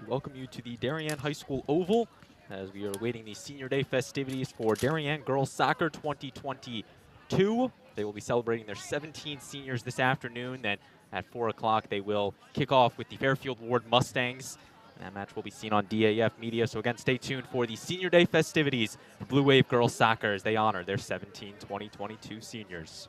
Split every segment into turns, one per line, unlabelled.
to welcome you to the Darien High School Oval as we are awaiting the Senior Day festivities for Darien Girls Soccer 2022. They will be celebrating their 17 seniors this afternoon. Then at 4 o'clock, they will kick off with the Fairfield Warde Mustangs. And that match will be seen on DAF Media. So again, stay tuned for the Senior Day festivities for Blue Wave Girls Soccer as they honor their 17 2022 seniors.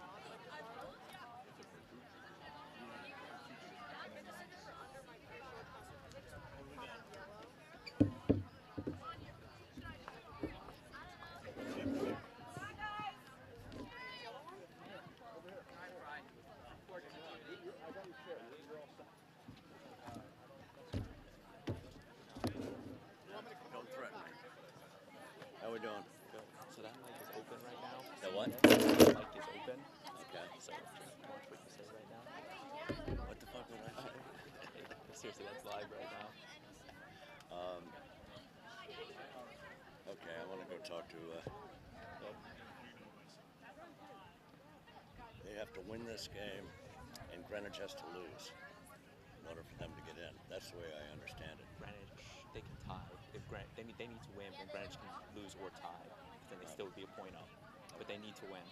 How we doing?
Good. So that mic is open right now.
That what?
The mic is open.
Okay.
So watch what you say right now.
What the fuck was I saying?
Seriously, that's live right now.
Okay, I want to go talk to. They have to win this game, and Greenwich has to lose in order for them to get in. That's the way I understand it.
Greenwich, they can tie. If they need to win, and Greenwich can lose or tie, then they still would be a point up. But they need to win.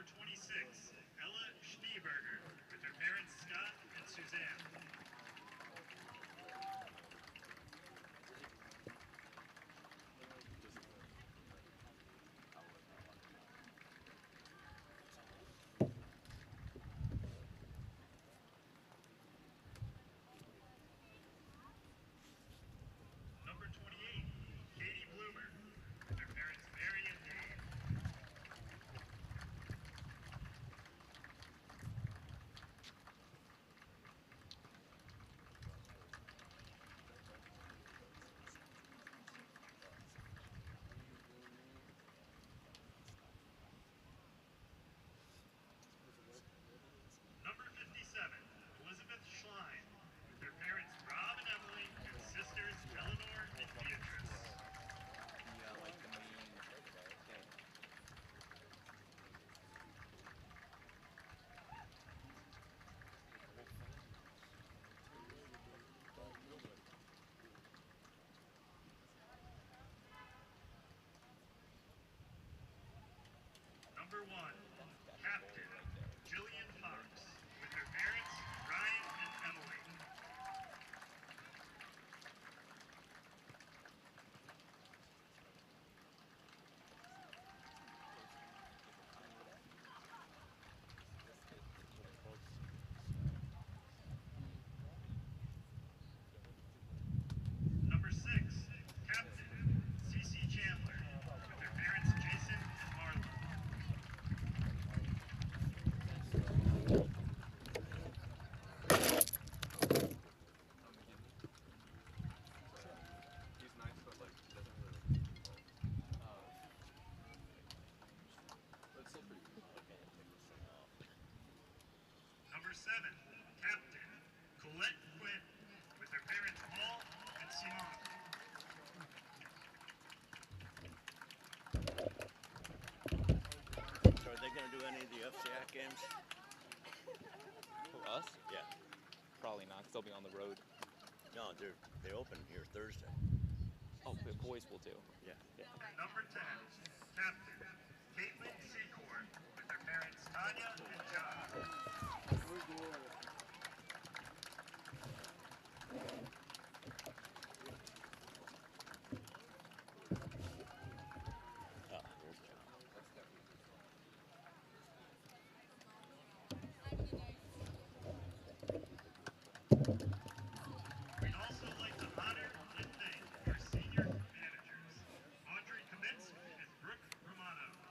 Number 26, Ella Schneeberger, with her parents Scott and Suzanne. Number 28, Katie Bloomer, with her parents Mary and Dave. Number 57, Elizabeth Schlein, with their parents Rob and Emily and sisters Eleanor and Beatrice. Number 1, Captain Jillian Fox, with her parents Brian and Emily. Number 6, Captain Cece Chandler, with their parents Jason and Marla. Number 7, Captain Colette Quinn, with their parents Paul and Simone.
So are they going to do any of the FCAC games?
Who, us?
Yeah.
Probably not, because they'll be on the road.
No, they open here Thursday.
Oh, the boys will do.
Yeah.
And number 10, Captain Caitlin Secord, with their parents Tanya and John.
Ah, there's John.
We'd also like to honor and thank our senior managers, Audrey Kaminsky and Brooke Romano.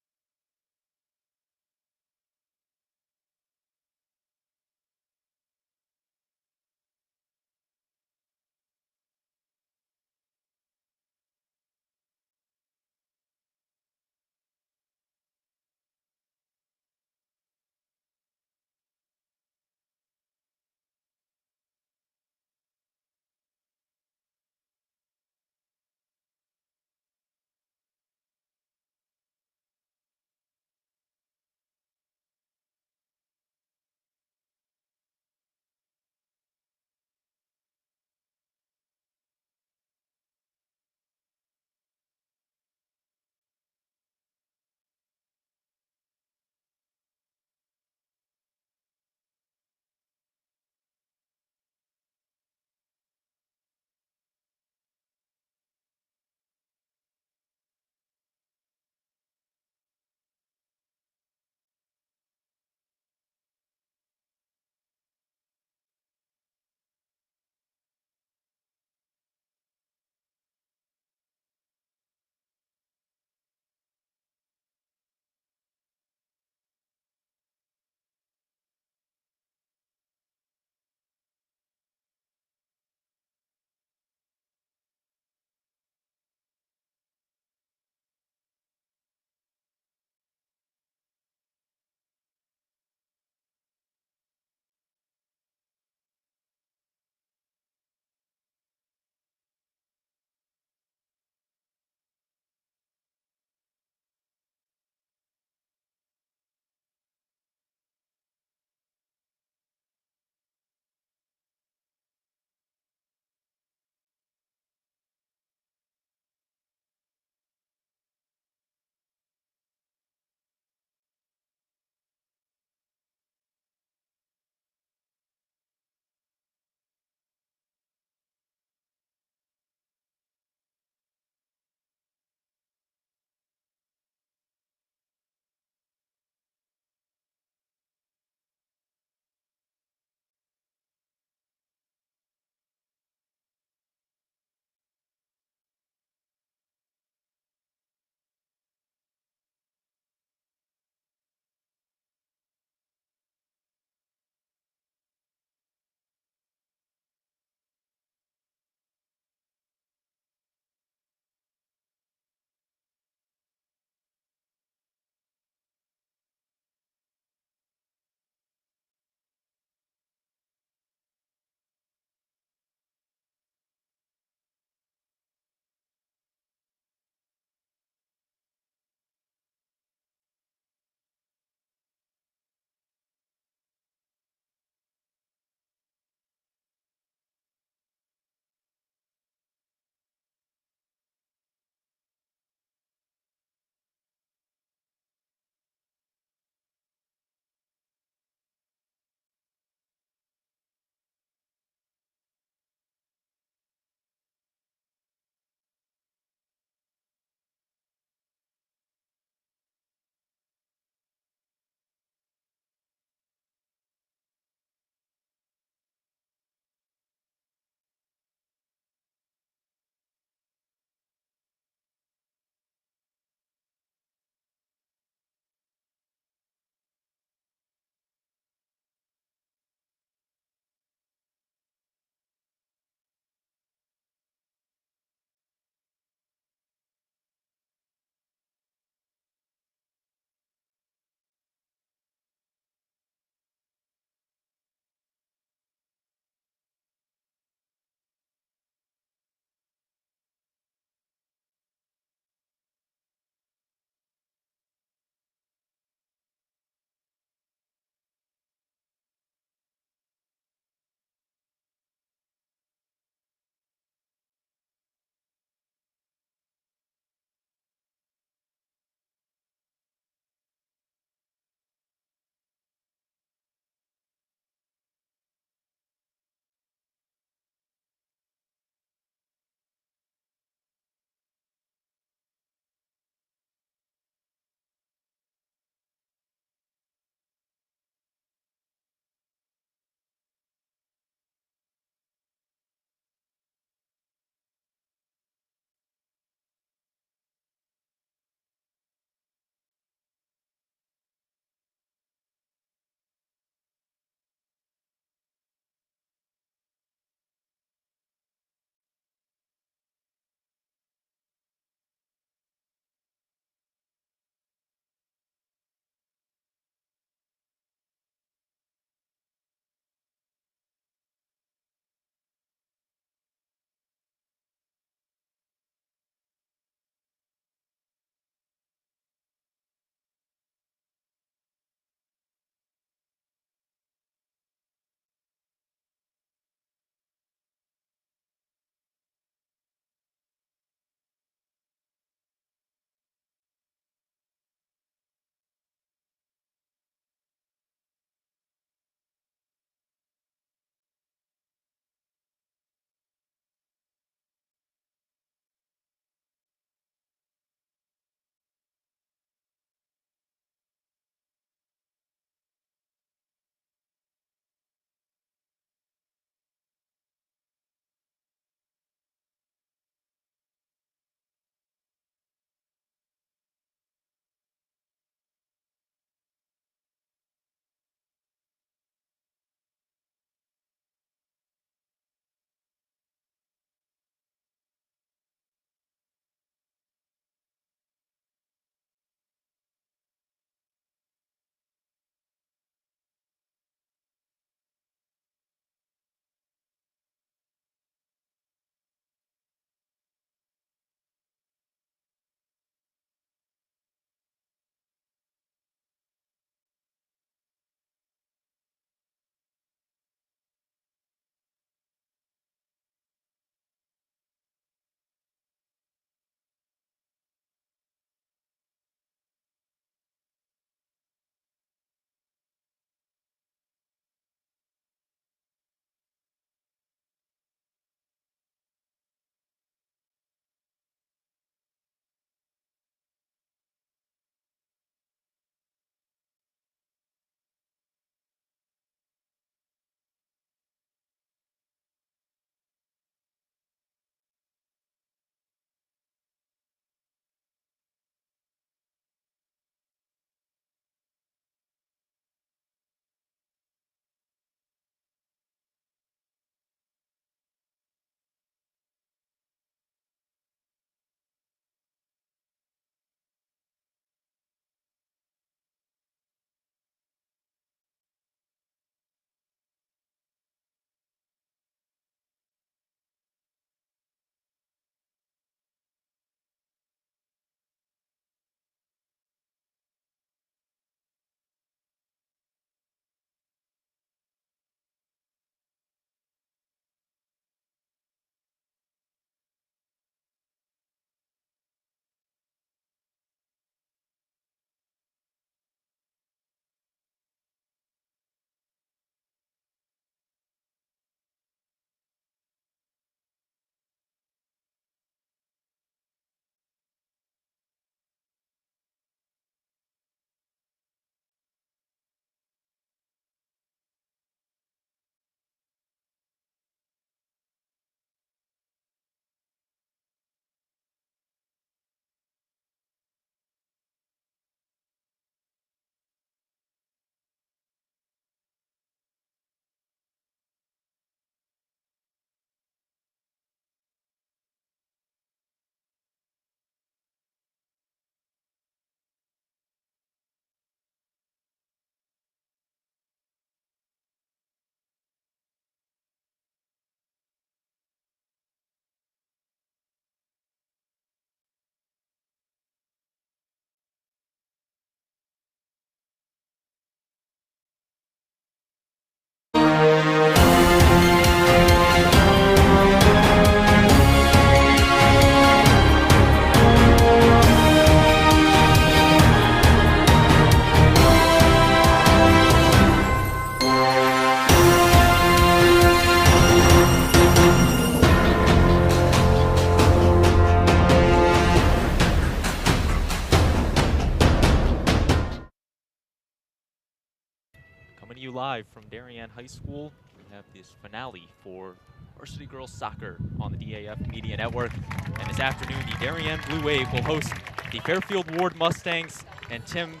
live from Darien High School. We have this finale for Varsity Girls Soccer on the DAF Media Network. And this afternoon, the Darien Blue Wave will host the Fairfield Warde Mustangs. And Tim,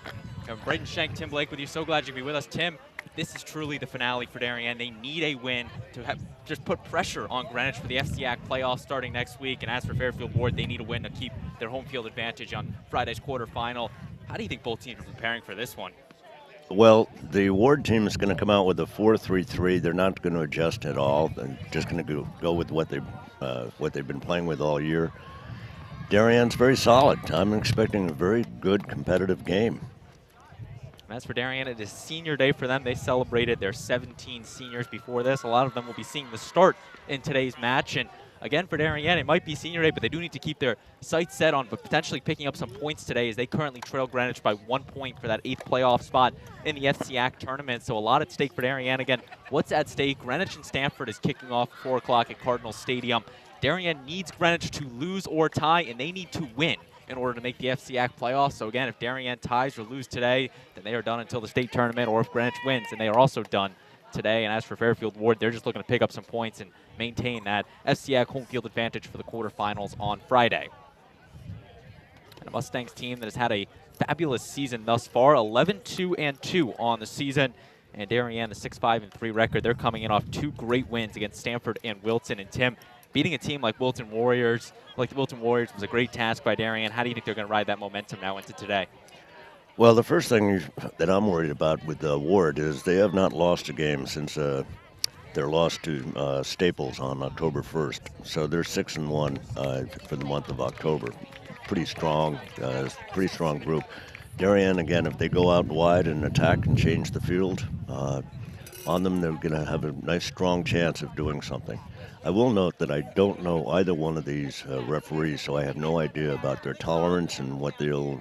Braden Schenk, Tim Blake with you. So glad you could be with us. Tim, this is truly the finale for Darien. They need a win to just put pressure on Greenwich for the FCAC playoffs starting next week. And as for Fairfield Warde, they need a win to keep their home field advantage on Friday's quarterfinal. How do you think both teams are preparing for this one?
Well, the Warde team is going to come out with a 4-3-3. They're not going to adjust at all. They're just going to go with what they've been playing with all year. Darien's very solid. I'm expecting a very good competitive game.
And as for Darien, it is senior day for them. They celebrated their 17 seniors before this. A lot of them will be seeing the start in today's match. And again, for Darien, it might be senior day, but they do need to keep their sights set on potentially picking up some points today as they currently trail Greenwich by 1 point for that 8th playoff spot in the FCAC tournament. So a lot at stake for Darien. Again, what's at stake? Greenwich and Stanford is kicking off at 4 o'clock at Cardinal Stadium. Darien needs Greenwich to lose or tie, and they need to win in order to make the FCAC playoffs. So again, if Darien ties or lose today, then they are done until the state tournament, or if Greenwich wins, then they are also done today. And as for Fairfield Warde, they're just looking to pick up some points and maintain that FCAC home field advantage for the quarterfinals on Friday. And a Mustangs team that has had a fabulous season thus far, 11-2-2 on the season. And Darien, the 6-5-3 record, they're coming in off 2 great wins against Stanford and Wilton. And Tim, beating a team like the Wilton Warriors was a great task by Darien. How do you think they're going to ride that momentum now into today?
Well, the first thing that I'm worried about with Warde is they have not lost a game since their loss to Staples on October 1st. So they're 6-1 for the month of October. Pretty strong group. Darien, again, if they go out wide and attack and change the field on them, they're going to have a nice, strong chance of doing something. I will note that I don't know either one of these referees, so I have no idea about their tolerance and what they'll,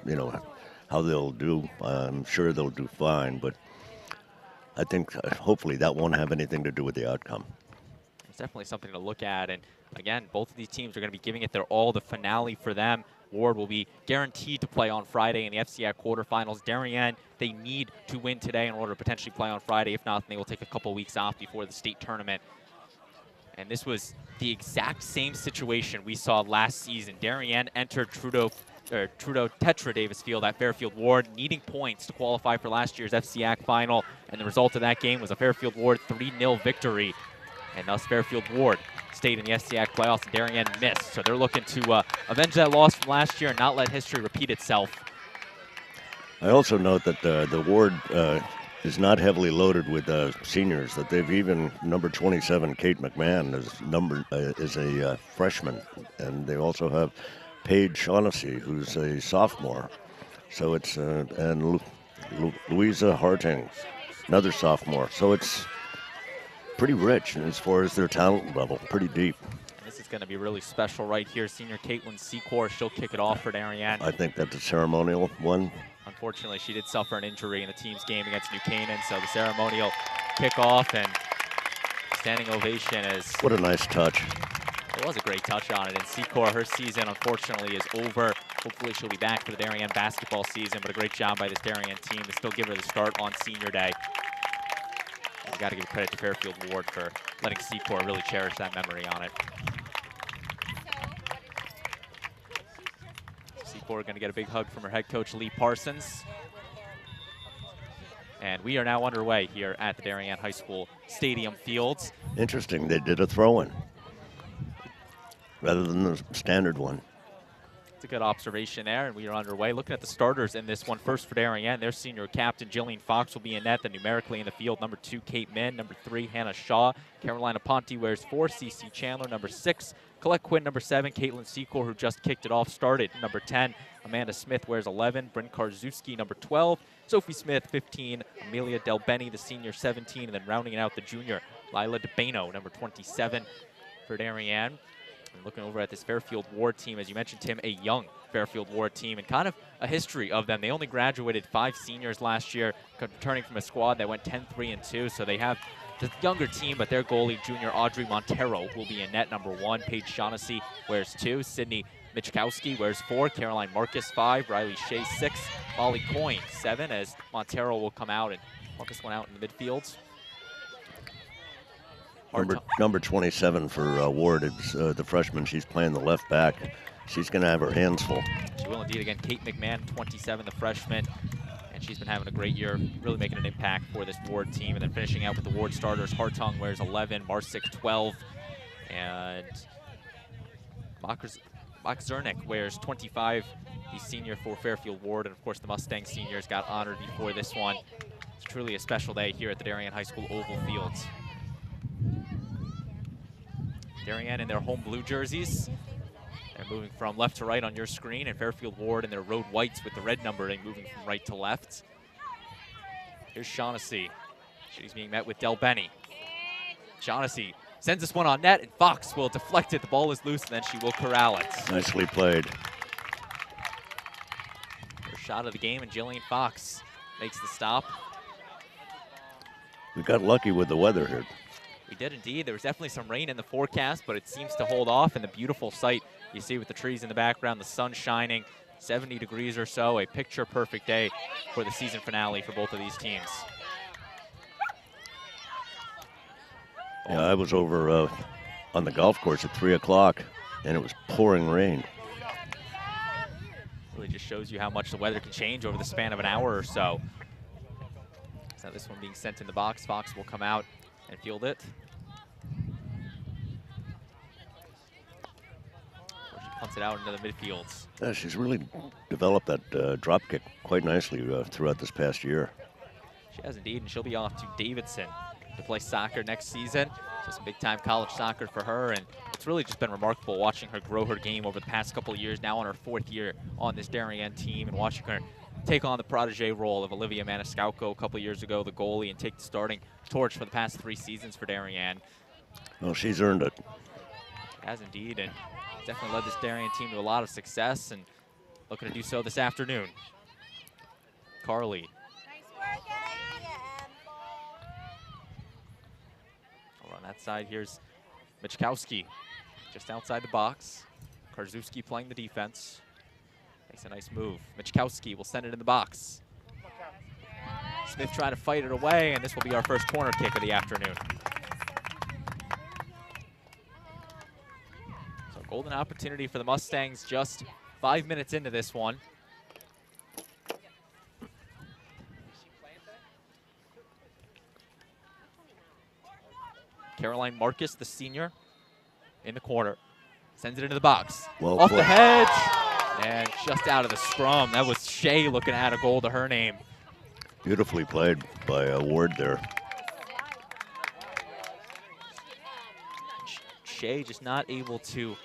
how they'll do. I'm sure they'll do fine, but I think hopefully that won't have anything to do with the outcome.
It's definitely something to look at. And again, both of these teams are going to be giving it their all. The finale for them. Warde will be guaranteed to play on Friday in the FCAC quarterfinals. Darien, they need to win today in order to potentially play on Friday. If not, then they will take a couple weeks off before the state tournament. And this was the exact same situation we saw last season. Darien entered Trudeau Tetra Davis Field at Fairfield Warde, needing points to qualify for last year's FCAC final. And the result of that game was a Fairfield Warde 3-0 victory. And thus Fairfield Warde stayed in the FCAC playoffs, and Darien missed. So they're looking to avenge that loss from last year and not let history repeat itself.
I also note that the Warde is not heavily loaded with seniors. That they've even number 27, Kate McMahon, is a freshman, and they also have Paige Shaughnessy, who's a sophomore. So it's and Louisa Harting, another sophomore. So it's pretty rich as far as their talent level, pretty deep.
And this is going to be really special right here. Senior Caitlin Secor, she'll kick it off for Darien.
I think that's a ceremonial one.
Unfortunately, she did suffer an injury in the team's game against New Canaan, so the ceremonial kickoff and standing ovation as...
What a nice touch.
It was a great touch on it, and Secor, her season, unfortunately, is over. Hopefully, she'll be back for the Darien basketball season, but a great job by this Darien team to still give her the start on senior day. We got to give credit to Fairfield Warde for letting Secor really cherish that memory on it. Secor going to get a big hug from her head coach, Lee Parsons. And we are now underway here at the Darien High School Stadium Fields.
Interesting, they did a throw-in rather than the standard one.
It's a good observation there, and we are underway. Looking at the starters in this one, first for Darien, their senior captain, Jillian Fox, will be in net. Then numerically in the field, number 2, Kate Min, number 3, Hannah Shaw. Carolina Ponte wears 4, CC Chandler, number 6. Colette Quinn, number 7, Caitlin Secor, who just kicked it off, started. Number 10, Amanda Smith wears 11, Bryn Karzewski, number 12, Sophie Smith, 15, Amelia Del Benny, the senior, 17, and then rounding it out, the junior, Lila DeBano, number 27 for Darien. And looking over at this Fairfield Warde team, as you mentioned, Tim, a young Fairfield Warde team and kind of a history of them. They only graduated 5 seniors last year, returning from a squad that went 10-3-2, so they have the younger team, but their goalie, junior Audrey Montero, will be in net, number 1. Paige Shaughnessy wears 2. Sydney Michkowski wears 4. Caroline Marcus, 5. Riley Shea, 6. Molly Coyne, 7, as Montero will come out, and Marcus went out in the midfield.
Number 27 for Ward. It's the freshman. She's playing the left back. She's going to have her hands full.
She will indeed. Again, Kate McMahon, 27, the freshman. And she's been having a great year, really making an impact for this Ward team. And then finishing out with the Ward starters, Hartung wears 11, Marsick 12, and Zernick wears 25. He's senior for Fairfield Warde, and of course the Mustang seniors got honored before this one. It's truly a special day here at the Darien High School Oval Fields. Darien in their home blue jerseys. They're moving from left to right on your screen, and Fairfield Warde in their road whites with the red numbering moving from right to left. Here's Shaughnessy. She's being met with Del Benny. Shaughnessy sends this one on net, and Fox will deflect it. The ball is loose, and then she will corral it.
Nicely played.
First shot of the game, and Jillian Fox makes the stop.
We got lucky with the weather here.
We did indeed. There was definitely some rain in the forecast, but it seems to hold off, and the beautiful sight you see with the trees in the background, the sun shining, 70 degrees or so, a picture-perfect day for the season finale for both of these teams.
Yeah, I was over on the golf course at 3 o'clock, and it was pouring rain.
Really just shows you how much the weather can change over the span of an hour or so. So this one being sent in the box. Fox will come out and field it. She punts it out into the midfields.
Yeah, she's really developed that drop kick quite nicely throughout this past year.
She has indeed, and she'll be off to Davidson to play soccer next season. So some big-time college soccer for her, and it's really just been remarkable watching her grow her game over the past couple of years, now on her 4th year on this Darien team, and watching her take on the protege role of Olivia Maniscalco a couple of years ago, the goalie, and take the starting torch for the past 3 seasons for Darien.
Well, she's earned it.
Has indeed, and definitely led this Darien team to a lot of success, and looking to do so this afternoon. Carly. Over on that side, here's Michkowski, just outside the box. Karzewski playing the defense. Makes a nice move. Michkowski will send it in the box. Smith trying to fight it away, and this will be our first corner kick of the afternoon. So golden opportunity for the Mustangs just 5 minutes into this one. Caroline Marcus, the senior, in the corner. Sends it into the box.
Well
Off
played.
the hedge. And just out of the scrum. That was Shea looking at a goal to her name.
Beautifully played by Ward there.
Shea just not able to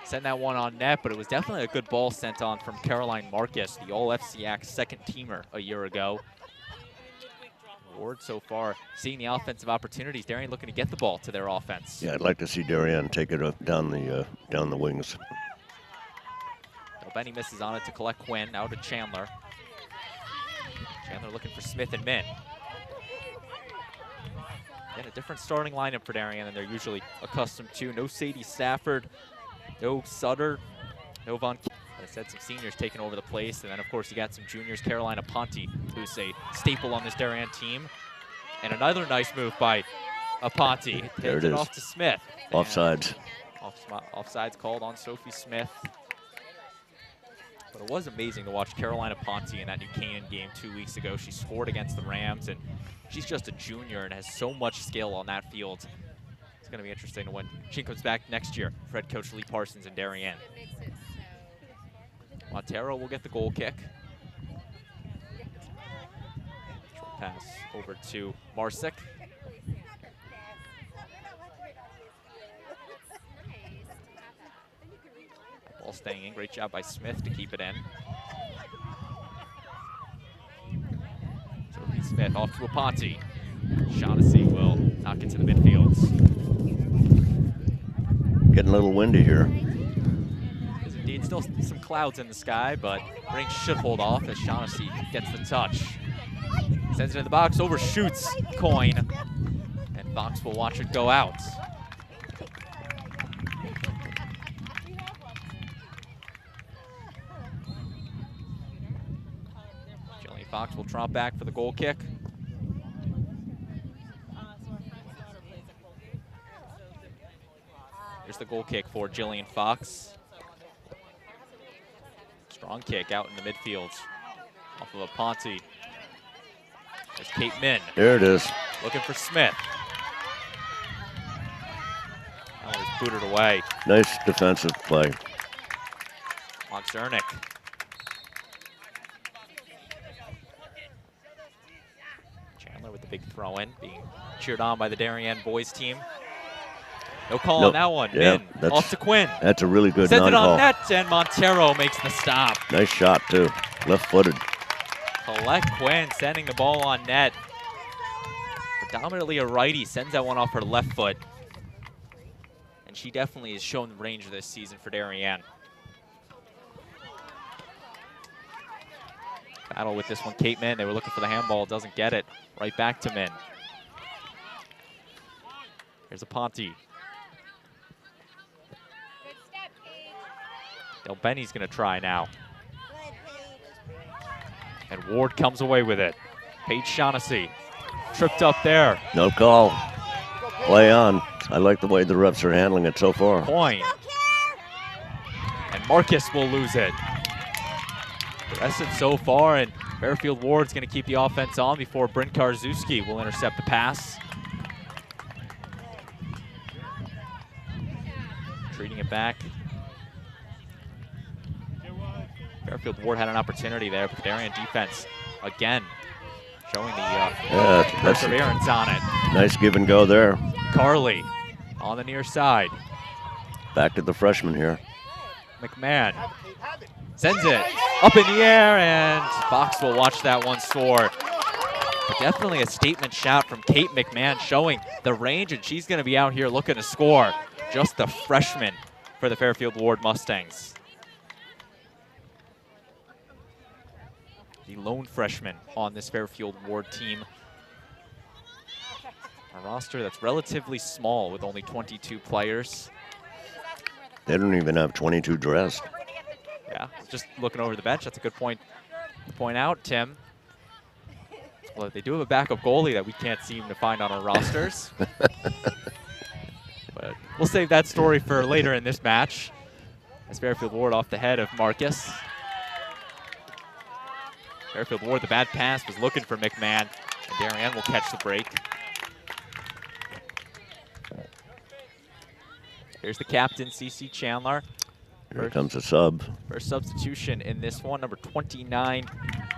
send that one on net, but it was definitely a good ball sent on from Caroline Marcus, the All-FCAC second teamer a year ago. Ward so far seeing the offensive opportunities. Darien looking to get the ball to their offense.
Yeah, I'd like to see Darien take it up down the wings.
Benny misses on it to collect Quinn, out to Chandler. Chandler looking for Smith and Min. Again, a different starting lineup for Darien than they're usually accustomed to. No Sadie Stafford, no Sutter, no Von. I said some seniors taking over the place, and then of course you got some juniors. Carolina Aponte, who's a staple on this Darien team. And another nice move by Aponte.
There it is.
Off to Smith.
Offsides.
Offsides called on Sophie Smith. But it was amazing to watch Carolina Ponte in that New Canaan game 2 weeks ago. She scored against the Rams, and she's just a junior and has so much skill on that field. It's going to be interesting when she comes back next year for head coach Lee Parsons and Darien. Montero will get the goal kick. Short pass over to Marsick. Ball staying in. Great job by Smith to keep it in. Sophie Smith off to Aponte. Shaughnessy will knock it to the midfields.
Getting a little windy here.
There's indeed still some clouds in the sky, but rain should hold off as Shaughnessy gets the touch. Sends it in the box, overshoots Coyne, and Fox will watch it go out. Fox will trot back for the goal kick. Here's the goal kick for Jillian Fox. Strong kick out in the midfield off of a Ponte. There's Kate Min.
There it is.
Looking for Smith. That was booted away.
Nice defensive play.
On Zernick. Chandler with the big throw-in, being cheered on by the Darien boys team. No call on that one.
Yeah,
Min off to Quinn.
That's a really good
Sends it
non-call.
on net, and Montero makes the stop.
Nice shot, too. Left-footed.
Colette Quinn sending the ball on net. Predominantly a righty, sends that one off her left foot. And she definitely has shown the range this season for Darien. Battle with this one, Kate Min. They were looking for the handball, doesn't get it. Right back to Min. Here's a Ponte. Del Benny's gonna try now. And Ward comes away with it. Paige Shaughnessy tripped up there.
No call. Play on. I like the way the refs are handling it so far.
Point. And Marcus will lose it. Aggressive so far, and Fairfield Warde's going to keep the offense on before Bryn Karczewski will intercept the pass. Treating it back. Fairfield Warde had an opportunity there, but the Darien defense again showing the perseverance on it.
Nice give and go there.
Carly on the near side.
Back to the freshman here.
McMahon sends it up in the air, and Fox will watch that one soar. But definitely a statement shot from Kate McMahon showing the range, and she's going to be out here looking to score. Just a freshman for the Fairfield Warde Mustangs. The lone freshman on this Fairfield Warde team. A roster that's relatively small with only 22 players.
They don't even have 22 dressed.
Yeah, just looking over the bench, that's a good point to point out, Tim. Well, they do have a backup goalie that we can't seem to find on our rosters. But we'll save that story for later in this match. As Fairfield Warde off the head of Marcus. Fairfield Warde, the bad pass, was looking for McMahon. And Darien will catch the break. Here's the captain, CC Chandler.
Here comes a sub.
First substitution in this one, number 29,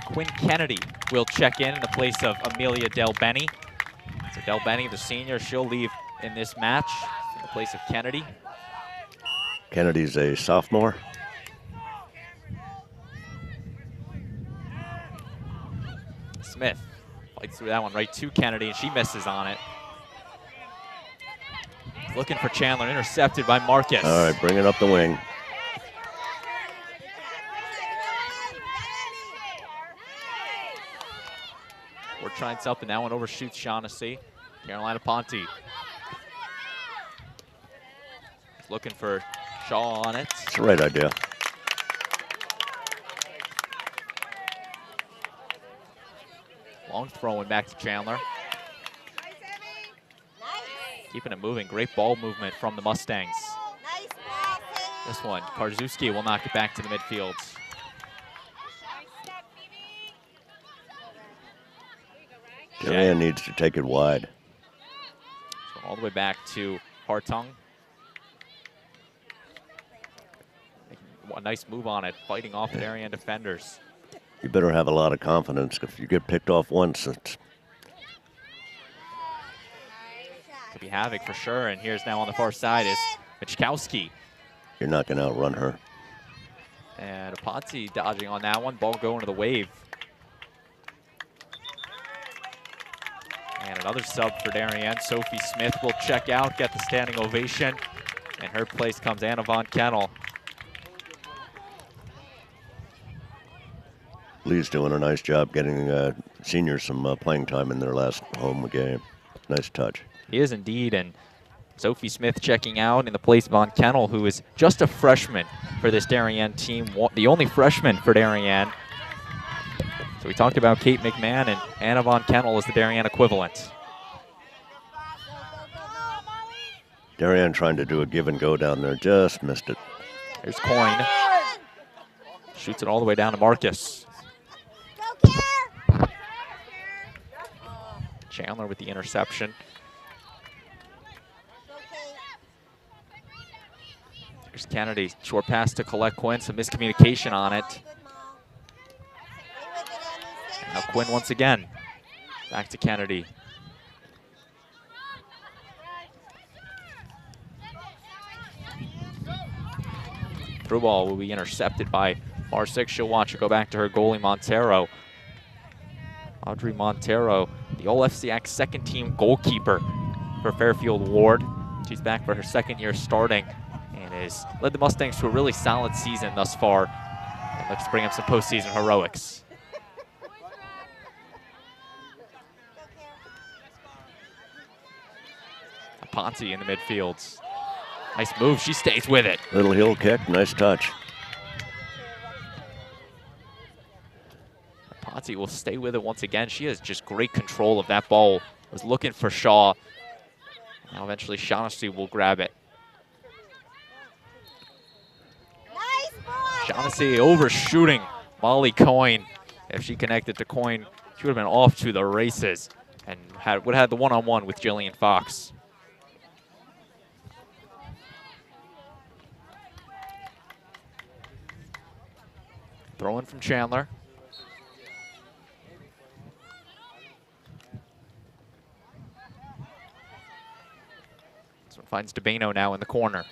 Quinn Kennedy will check in the place of Amelia Del Benny. So Del Benny, the senior, she'll leave in this match in the place of Kennedy.
Kennedy's a sophomore.
Smith fights through that one right to Kennedy, and she misses on it. Looking for Chandler, intercepted by Marcus.
All right, bring it up the wing.
We're trying something. That one overshoots Shaughnessy. Carolina Ponte. Looking for Shaw on it.
It's the right idea.
Long throwing back to Chandler. Keeping it moving. Great ball movement from the Mustangs. This one, Karczewski will knock it back to the midfield.
Darien needs to take it wide.
So all the way back to Hartung. A nice move on it, fighting off the Darien defenders.
You better have a lot of confidence. If you get picked off once, it's...
Could be havoc for sure, and here's now on the far side is Michkowski.
You're not going to outrun her.
And Ponte dodging on that one, ball going to the wave. And another sub for Darien. Sophie Smith will check out, get the standing ovation. In her place comes Anna Von Kennel.
Lee's doing a nice job getting seniors some playing time in their last home game. Nice touch.
He is indeed, and Sophie Smith checking out in the place of Von Kennel, who is just a freshman for this Darien team, the only freshman for Darien. So we talked about Kate McMahon, and Anna Von Kennel is the Darien equivalent.
Darien trying to do a give and go down there, just missed it.
Here's Coyne. Shoots it all the way down to Marcus. Chandler with the interception. Here's Kennedy, short pass to Colette Quinn, some miscommunication on it. Now Quinn once again, back to Kennedy. Through ball will be intercepted by Marsick. She'll watch it go back to her goalie, Montero. Audrey Montero, the All-FCX second-team goalkeeper for Fairfield Warde. She's back for her second year starting and has led the Mustangs to a really solid season thus far. And looks to bring up some postseason heroics. Ponte in the midfield. Nice move, she stays with it.
Little heel kick, nice touch.
Ponte will stay with it once again. She has just great control of that ball. Was looking for Shaw. Now eventually Shaughnessy will grab it. Shaughnessy overshooting Molly Coyne. If she connected to Coyne, she would have been off to the races and would have had the one-on-one with Jillian Fox. Throw in from Chandler. This one finds DeBano now in the corner.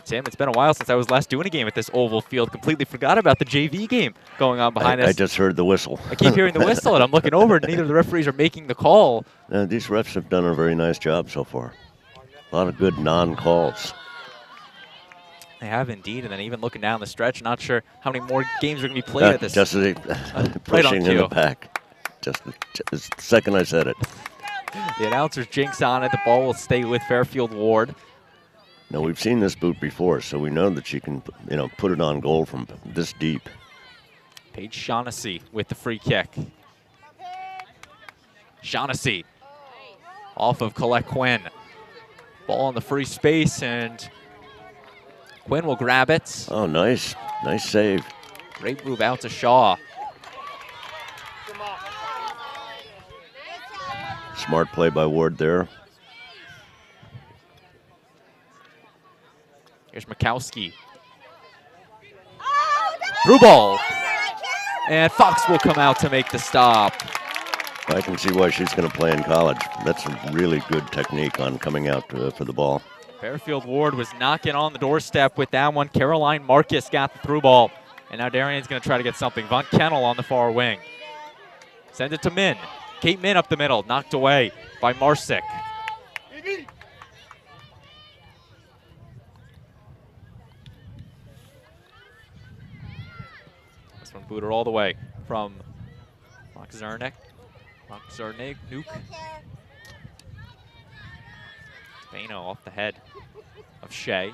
Tim, it's been a while since I was last doing a game at this oval field. Completely forgot about the JV game going on behind us.
I just heard the whistle.
I keep hearing the whistle, and I'm looking over, and neither of the referees are making the call.
These refs have done a very nice job so far. A lot of good non-calls.
They have indeed, and then even looking down the stretch, not sure how many more games are going to be played at this.
Just as pushing in the back. Just the second I said it.
The announcer's jinx on it. The ball will stay with Fairfield Warde.
Now, we've seen this boot before, so we know that she can, put it on goal from this deep.
Paige Shaughnessy with the free kick. Shaughnessy off of Colette Quinn. Ball in the free space, and Quinn will grab it.
Oh, nice. Nice save.
Great move out to Shaw.
Smart play by Warde there.
Here's Mikowski. Through ball. And Fox will come out to make the stop.
I can see why she's going to play in college. That's a really good technique on coming out for the ball.
Fairfield Warde was knocking on the doorstep with that one. Caroline Marcus got the through ball. And now Darien's going to try to get something. Von Kennel on the far wing. Send it to Min. Kate Min up the middle. Knocked away by Marsick. This one booted all the way from Zernick. Nuke. Bano off the head of Shea.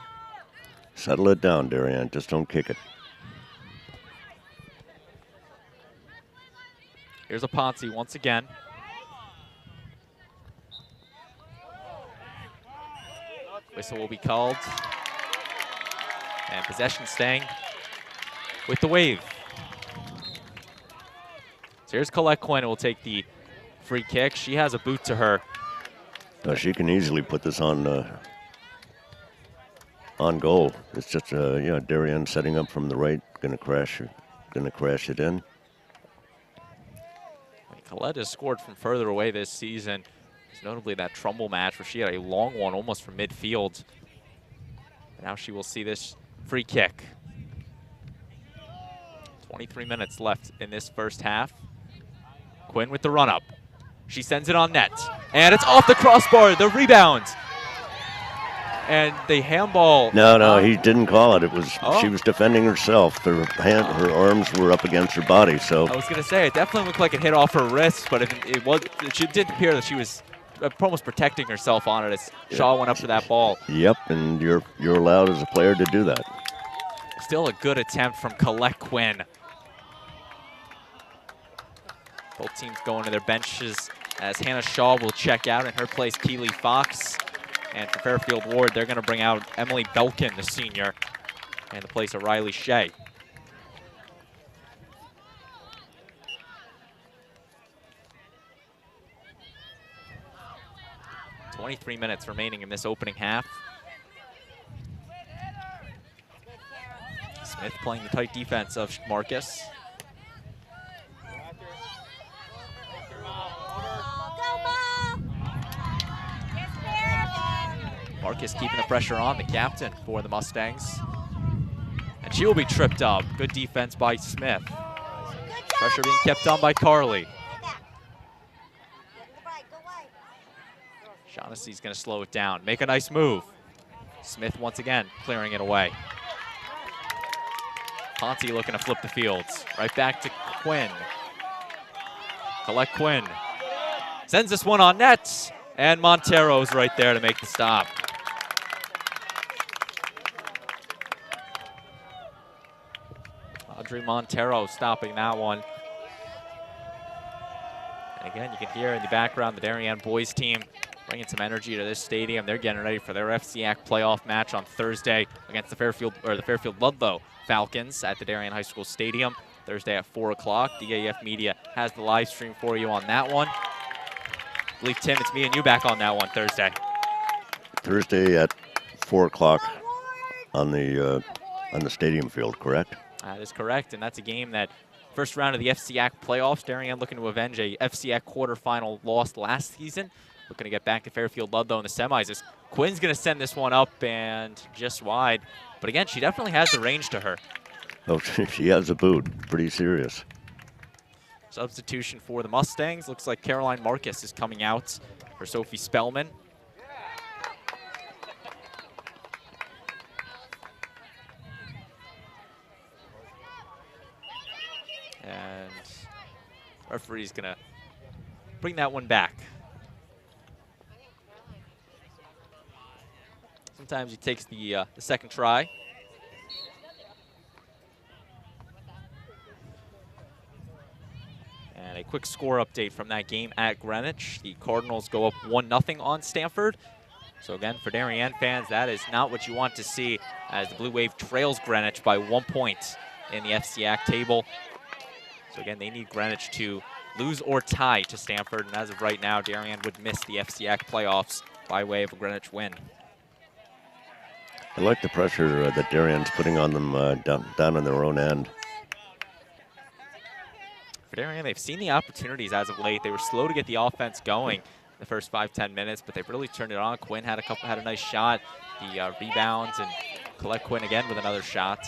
Settle it down, Darien. Just don't kick it.
Here's a Ponce once again. Whistle will be called. And possession staying with the wave. So here's Colette Quinn who will take the free kick. She has a boot to her.
She can easily put this on goal. It's just Darien setting up from the right, going to crash it in.
Colette has scored from further away this season. It's notably that Trumbull match where she had a long one almost from midfield. But now she will see this free kick. 23 minutes left in this first half. Quinn with the run-up. She sends it on net. And it's off the crossbar, the rebound. And the handball.
No, he didn't call it. It was She was defending herself. Her arms were up against her body. So
I was going to say it definitely looked like it hit off her wrist, but it did appear that she was almost protecting herself on it as Shaw went up for that ball.
Yep, and you're allowed as a player to do that.
Still a good attempt from Colette Quinn. Both teams going to their benches as Hannah Shaw will check out. In her place, Keely Fox. And for Fairfield Warde, they're going to bring out Emily Belkin, the senior, in the place of Riley Shea. .23 minutes remaining in this opening half. Smith playing the tight defense of Marcus. Marcus keeping the pressure on, the captain for the Mustangs. And she will be tripped up. Good defense by Smith. Pressure being kept on by Carly. Shaughnessy's going to slow it down. Make a nice move. Smith once again clearing it away. Ponte looking to flip the fields. Right back to Quinn. Colette Quinn sends this one on net. And Montero's right there to make the stop. Audrey Montero stopping that one. And again, you can hear in the background the Darien boys team bringing some energy to this stadium. They're getting ready for their FCAC playoff match on Thursday against the Fairfield Ludlow Falcons at the Darien High School Stadium. Thursday at 4 o'clock. DAF Media has the live stream for you on that one. I believe, Tim, it's me and you back on that one Thursday.
Thursday at 4 o'clock on the stadium field, correct?
That is correct, and that's a game that first round of the FCAC playoffs. Darien looking to avenge a FCAC quarterfinal loss last season. Looking to get back to Fairfield Ludlow in the semis. As Quinn's going to send this one up and just wide. But again, she definitely has the range to her.
Oh, she has a boot. Pretty serious.
Substitution for the Mustangs. Looks like Caroline Marcus is coming out for Sophie Spellman. And referee's gonna bring that one back. Sometimes he takes the second try. And a quick score update from that game at Greenwich. The Cardinals go up 1-0 on Stanford. So again, for Darien fans, that is not what you want to see as the Blue Wave trails Greenwich by 1 point in the FCAC table. So again, they need Greenwich to lose or tie to Stanford. And as of right now, Darien would miss the FCAC playoffs by way of a Greenwich win.
I like the pressure that Darien's putting on them down on their own end.
For Darien, they've seen the opportunities as of late. They were slow to get the offense going the first 5-10 minutes, but they've really turned it on. Quinn had a nice shot. The rebounds, and Colette Quinn again with another shot.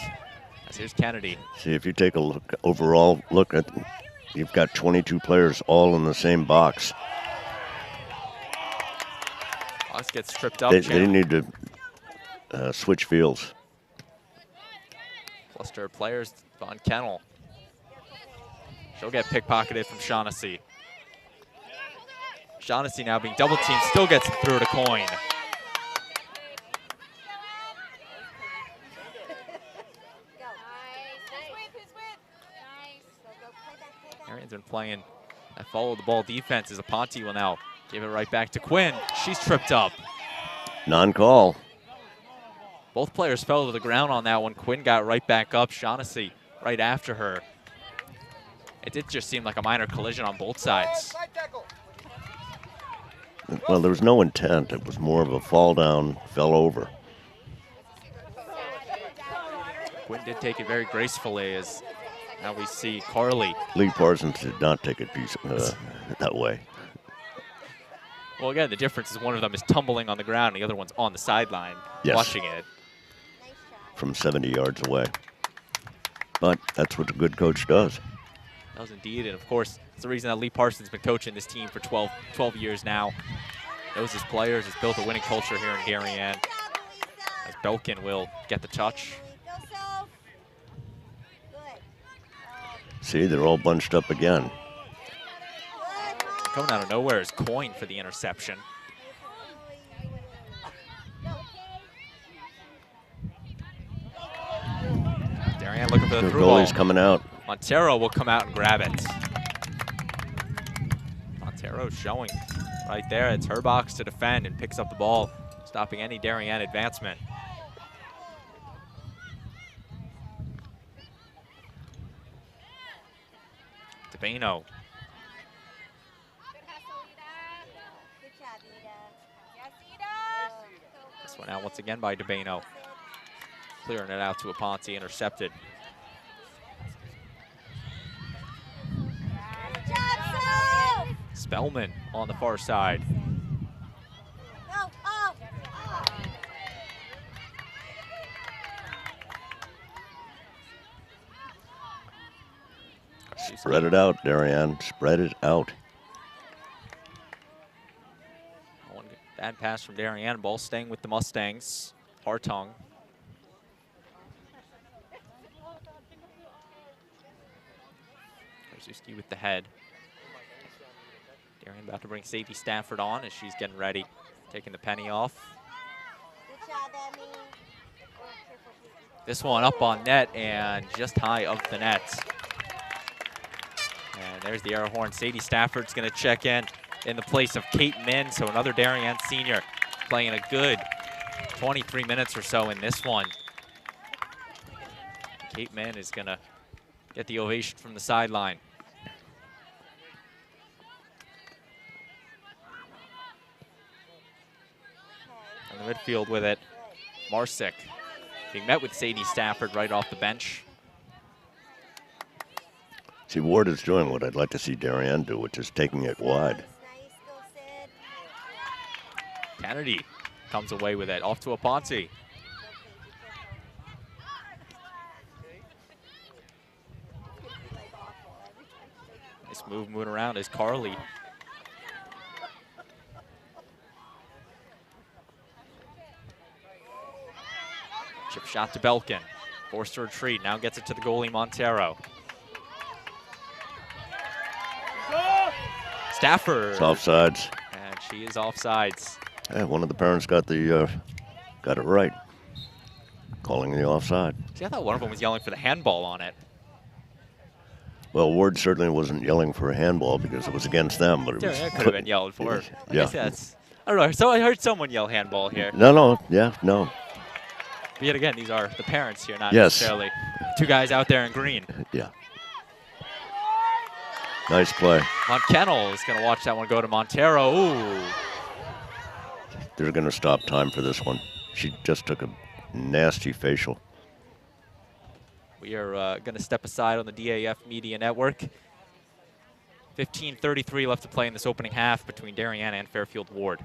As here's Kennedy.
See, if you take a overall look at, you've got 22 players all in the same box.
Fox gets tripped up.
They need to switch fields.
Cluster of players, Von Kennel. She'll get pickpocketed from Shaughnessy. Shaughnessy now being double teamed, still gets it through to Coyne. Darien's been playing that follow the ball defense as Aponte will now give it right back to Quinn. She's tripped up.
Non-call.
Both players fell to the ground on that one. Quinn got right back up. Shaughnessy right after her. It did just seem like a minor collision on both sides.
Well, there was no intent. It was more of a fall down, fell over.
Quinn did take it very gracefully as now we see Carly.
Lee Parsons did not take it that way.
Well, again, the difference is one of them is tumbling on the ground, and the other one's on the sideline watching it.
From 70 yards away. But that's what a good coach does.
Does indeed, and of course, it's the reason that Lee Parsons has been coaching this team for 12 years now. Knows his players, has built a winning culture here in Darien. As Belkin will get the touch.
See, they're all bunched up again.
Coming out of nowhere is Coyne for the interception. Darien looking for the through ball.
Goalie's coming out.
Montero will come out and grab it. Montero showing right there. It's her box to defend and picks up the ball, stopping any Darien advancement. DeBano. This one out once again by DeBano. Clearing it out to Aponte, intercepted. Spellman on the far side.
Spread it out, Darien. Spread it out.
One bad pass from Darien. Ball staying with the Mustangs. Hartung. Krasuski with the head. Darien about to bring Sadie Stafford on as she's getting ready. Taking the penny off. This one up on net and just high of the net. And there's the air horn. Sadie Stafford's going to check in the place of Kate Min. So another Darien senior playing a good 23 minutes or so in this one. Kate Min is going to get the ovation from the sideline. In the midfield with it, Marsick being met with Sadie Stafford right off the bench.
See, Ward is doing what I'd like to see Darien do, which is taking it wide.
Kennedy comes away with it, off to Aponte. Nice move moving around is Carly. Chip shot to Belkin. Forced to retreat, now gets it to the goalie Montero. Stafford.
It's offsides.
And she is offsides.
Yeah, one of the parents got it right, calling the offside.
See, I thought one of them was yelling for the handball on it.
Well, Ward certainly wasn't yelling for a handball because it was against them, but it was.
That could have been yelled for. I
Yeah.
guess that's, I don't know. So I heard someone yell handball here.
No, yeah, no.
But yet again, these are the parents here, not
Yes.
necessarily two guys out there in green.
Yeah. Nice play.
Monkennel is going to watch that one go to Montero. Ooh.
They're going to stop time for this one. She just took a nasty facial.
We are going to step aside on the DAF Media Network. 15:33 left to play in this opening half between Darien and Fairfield Warde.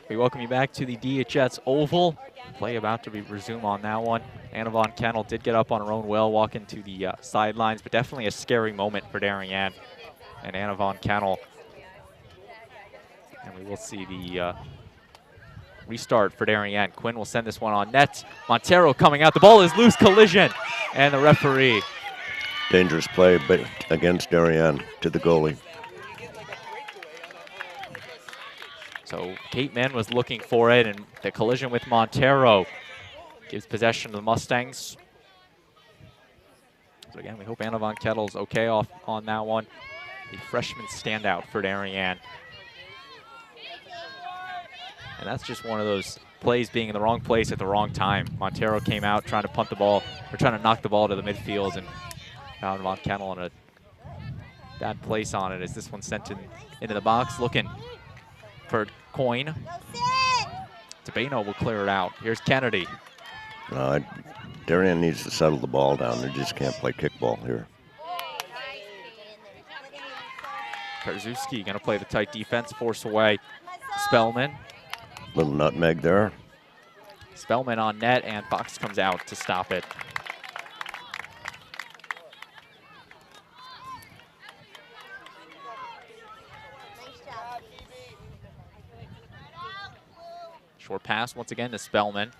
We welcome you back to the DHS Oval. Play about to resume on that one. Anna Von Kennel did get up on her own will, walk into the sidelines, but definitely a scary moment for Darien and Anna Von Kennel. And we will see the restart for Darien. Quinn will send this one on net. Montero coming out. The ball is loose, collision, and the referee.
Dangerous play but against Darien to the goalie.
So Kate Min was looking for it, and the collision with Montero gives possession to the Mustangs. So again, we hope Anna Von Kettle's okay off on that one. The freshman standout for Darien. And that's just one of those plays being in the wrong place at the wrong time. Montero came out trying to punt the ball, or trying to knock the ball to the midfield, and found Von Kennel in a bad place on it as this one sent into the box, looking for Coyne. Tabeno will clear it out. Here's Kennedy.
Darien needs to settle the ball down. They just can't play kickball here.
Karczewski going to play the tight defense, force away Spellman.
Little nutmeg there.
Spellman on net, and Fox comes out to stop it. Short pass once again to Spellman.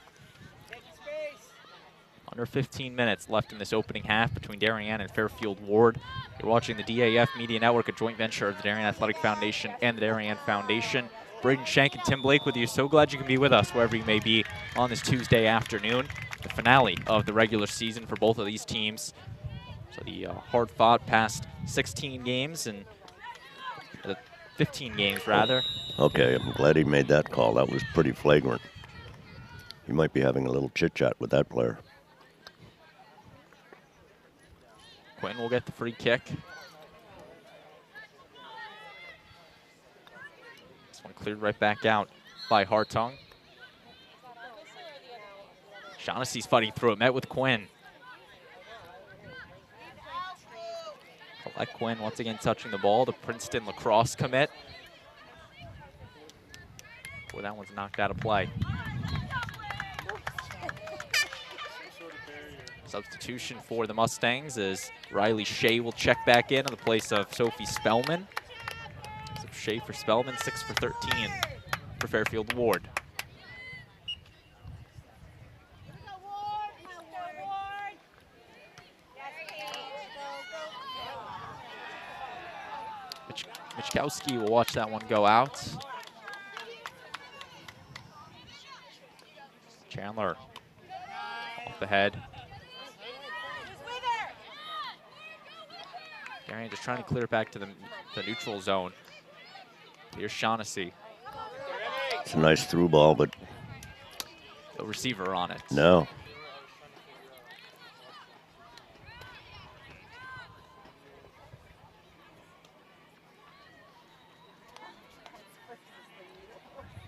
Under 15 minutes left in this opening half between Darien and Fairfield Warde. You're watching the DAF Media Network, a joint venture of the Darien Athletic Foundation and the Darien Foundation. Braden Shank and Tim Blake with you. So glad you can be with us wherever you may be on this Tuesday afternoon. The finale of the regular season for both of these teams. So the hard-fought past 16 games and 15 games rather.
Okay, I'm glad he made that call. That was pretty flagrant. You might be having a little chit-chat with that player.
Quinn will get the free kick. This one cleared right back out by Hartung. Shaughnessy's fighting through it, met with Quinn. Colette Quinn once again touching the ball, the Princeton lacrosse commit. Boy, that one's knocked out of play. Substitution for the Mustangs as Riley Shea will check back in the place of Sophie Spellman. So Shea for Spellman, 6 for 13 for Fairfield Warde. Michkowski will watch that one go out. Chandler off the head. Darien just trying to clear it back to the neutral zone. Here's Shaughnessy.
It's a nice through ball, but
no receiver on it.
No.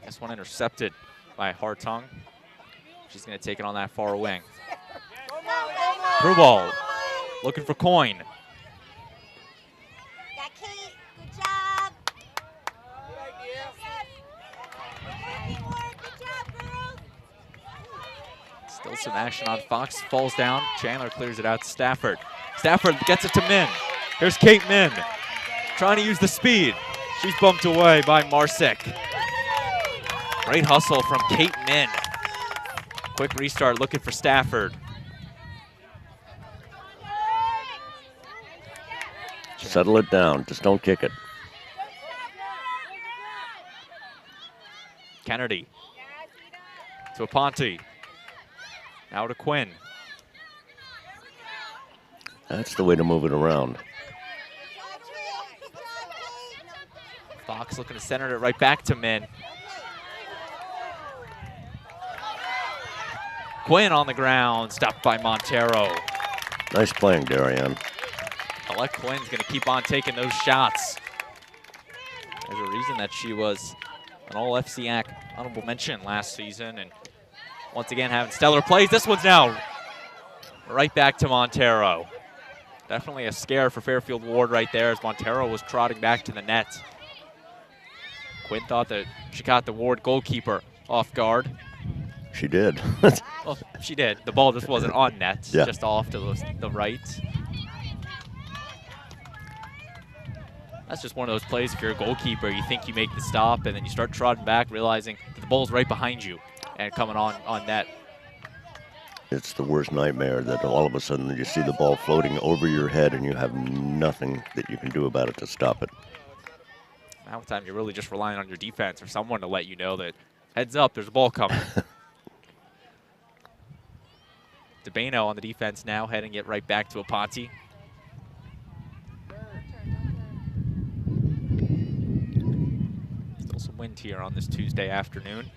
This one intercepted by Hartung. She's going to take it on that far wing. Through ball, looking for Coyne.
Good job.
Still some action on Fox. Falls down. Chandler clears it out to Stafford. Stafford gets it to Min. Here's Kate Min. Trying to use the speed. She's bumped away by Marsick. Great hustle from Kate Min. Quick restart looking for Stafford.
Settle it down. Just don't kick it.
Kennedy to Aponte. Now to Quinn.
That's the way to move it around.
Fox looking to center it right back to Min. Quinn on the ground, stopped by Montero.
Nice playing, Darien.
Colette Quinn's going to keep on taking those shots. There's a reason that she was an All-FCAC honorable mention last season, and once again having stellar plays. This one's now right back to Montero. Definitely a scare for Fairfield Warde right there as Montero was trotting back to the net. Quinn thought that she caught the Warde goalkeeper off guard.
She did.
Well, she did. The ball just wasn't on net,
Yeah.
just off to the right. That's just one of those plays if you're a goalkeeper, you think you make the stop and then you start trotting back realizing that the ball's right behind you and coming on net.
It's the worst nightmare that all of a sudden you see the ball floating over your head and you have nothing that you can do about it to stop it.
Half the time you're really just relying on your defense or someone to let you know that, heads up, there's a ball coming. DeBano on the defense now, heading it right back to Aponte. Still some wind here on this Tuesday afternoon.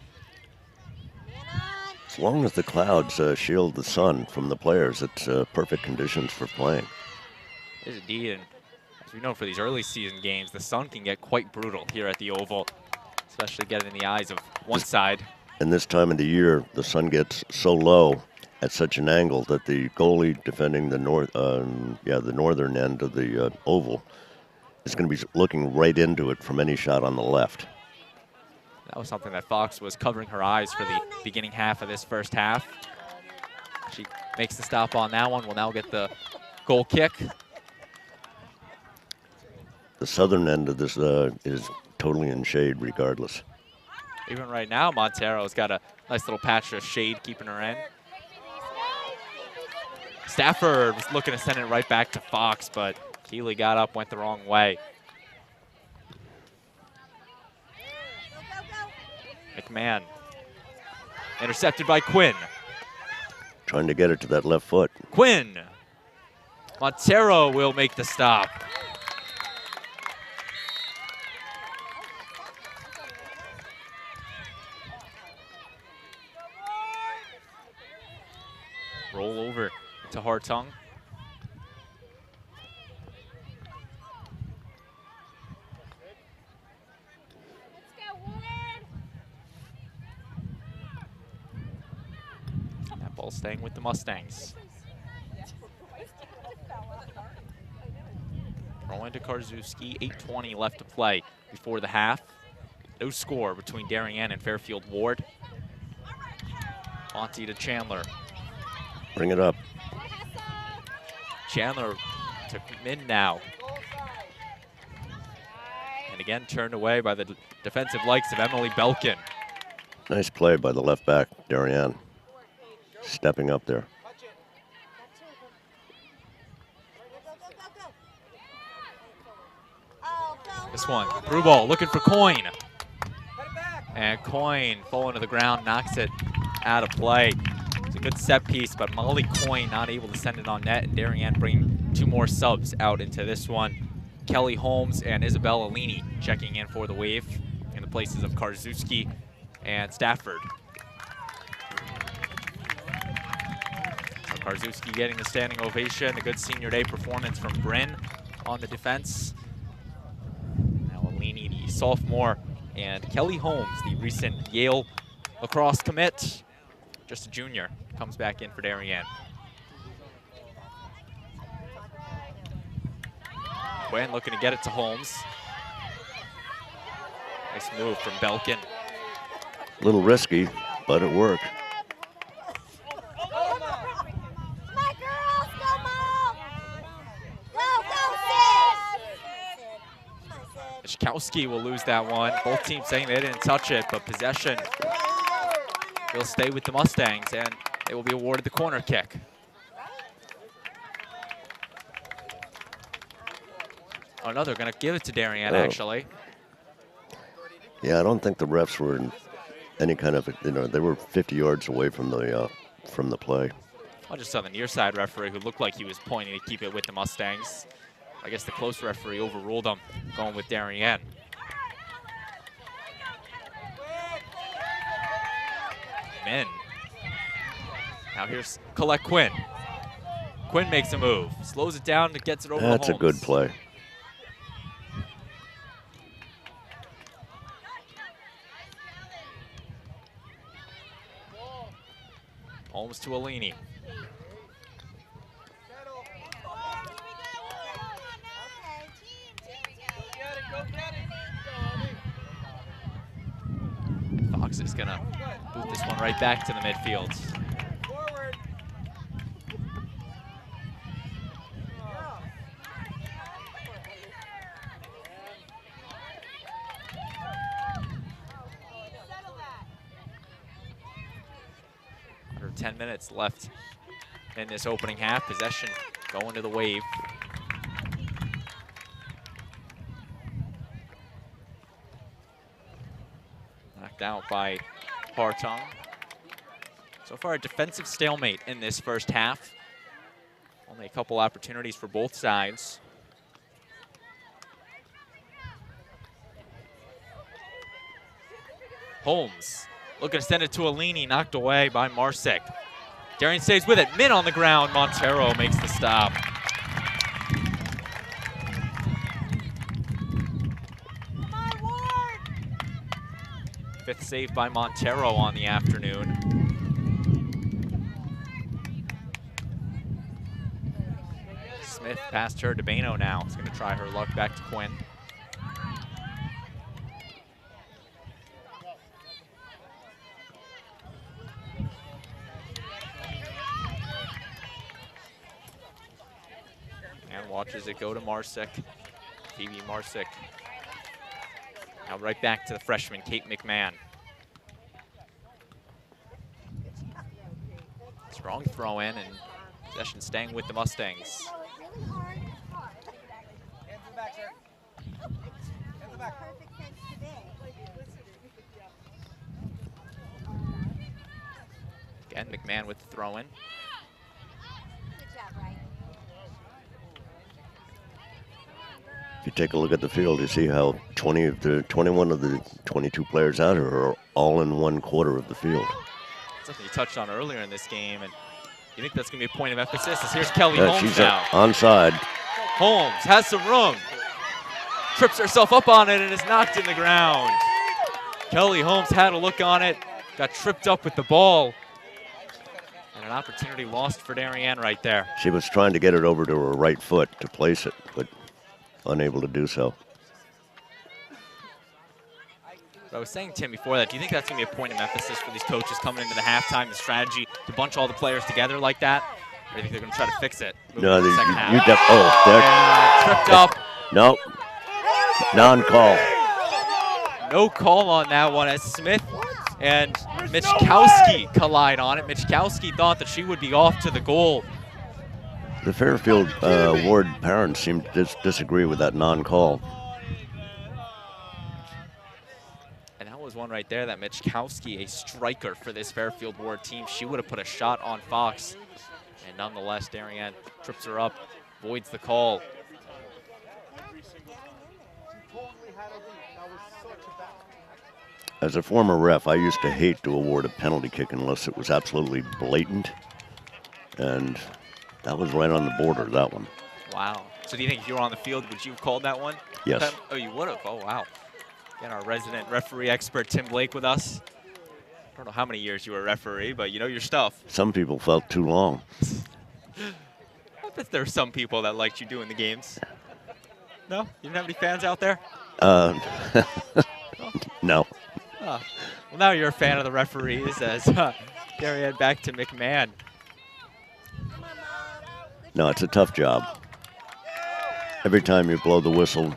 As long as the clouds shield the sun from the players, it's perfect conditions for playing.
It is indeed, and as we know for these early season games, the sun can get quite brutal here at the Oval, especially getting in the eyes of one side.
And this time of the year, the sun gets so low at such an angle that the goalie defending the northern end of the Oval is going to be looking right into it from any shot on the left.
That was something that Fox was covering her eyes for the beginning half of this first half. She makes the stop on that one. Will now get the goal kick.
The southern end of this is totally in shade regardless.
Even right now, Montero's got a nice little patch of shade keeping her in. Stafford was looking to send it right back to Fox, but Keeley got up, went the wrong way. McMahon intercepted by Quinn.
Trying to get it to that left foot.
Quinn. Montero will make the stop. Roll over to Hartung. That ball staying with the Mustangs. Rolling to Karczewski, 8:20 left to play before the half. No score between Darien and Fairfield Warde. Auntie to Chandler.
Bring it up.
Chandler to Min now. And again turned away by the defensive likes of Emily Belkin.
Nice play by the left back, Darien. Stepping up there.
This one, through ball, looking for Coyne. And Coyne falling to the ground, knocks it out of play. It's a good set piece, but Molly Coyne not able to send it on net, and Darien bringing two more subs out into this one. Kelly Holmes and Isabella Lini checking in for the Wave in the places of Karczewski and Stafford. So Karczewski getting the standing ovation, a good senior day performance from Bryn on the defense. Now Lini, the sophomore, and Kelly Holmes, the recent Yale lacrosse commit, just a junior, comes back in for Darien. Quinn looking to get it to Holmes. Nice move from Belkin.
A little risky, but it worked.
Ishkowski will lose that one. Both teams saying they didn't touch it, but possession will stay with the Mustangs, and they will be awarded the corner kick. Oh no, they're going to give it to Darien, actually.
Yeah, I don't think the refs were in any kind of, they were 50 yards away from the play.
I just saw the near side referee who looked like he was pointing to keep it with the Mustangs. I guess the close referee overruled him, going with Darien. Min. Now here's Colette Quinn. Quinn makes a move, slows it down, and gets it over
That's
Holmes.
a good play.
Holmes to Alini. Fox is going to boot this one right back to the midfield. Under 10 minutes left in this opening half. Possession going to the Wave. Knocked out by Hartung. So far, a defensive stalemate in this first half. Only a couple opportunities for both sides. Holmes looking to send it to Alini, knocked away by Marsick. Darien stays with it. Min on the ground. Montero makes the stop. Fifth save by Montero on the afternoon. Smith past her to Bano now. She's going to try her luck back to Quinn. And watches it go to Marsick. Phoebe Marsick. Now right back to the freshman, Kate McMahon. Strong throw in and possession staying with the Mustangs. Again, McMahon with the throw in.
If you take a look at the field, you see how 21 of the 22 players out here are all in one quarter of the field.
Something you touched on earlier in this game, and you think that's going to be a point of emphasis? As here's Kelly Holmes
she's
now.
Onside.
Holmes has some room. Trips herself up on it and is knocked in the ground. Kelly Holmes had a look on it, got tripped up with the ball. And an opportunity lost for Darien right there.
She was trying to get it over to her right foot to place it, but unable to do so.
But I was saying, Tim, before that, do you think that's going to be a point of emphasis for these coaches coming into the halftime, the strategy to bunch all the players together like that? Or do you think they're going to try to fix it?
No,
the second half?
there.
Tripped up.
Nope. Non-call.
No call on that one as Smith and Michkowski collide on it. Michkowski thought that she would be off to the goal.
The Fairfield Warde parents seem to disagree with that non-call.
And that was one right there, that Michkowski, a striker for this Fairfield Warde team. She would have put a shot on Fox. And nonetheless, Darien trips her up, voids the call.
As a former ref, I used to hate to award a penalty kick unless it was absolutely blatant. And that was right on the border, that one.
Wow. So do you think if you were on the field, would you have called that one?
Yes.
Oh, you would have? Oh, wow. Again, our resident referee expert, Tim Blake, with us. I don't know how many years you were a referee, but you know your stuff.
Some people felt too long.
I bet there are some people that liked you doing the games. No? You didn't have any fans out there?
No.
Oh. Well, now you're a fan of the referees as Darien back to McMahon.
No, it's a tough job. Every time you blow the whistle,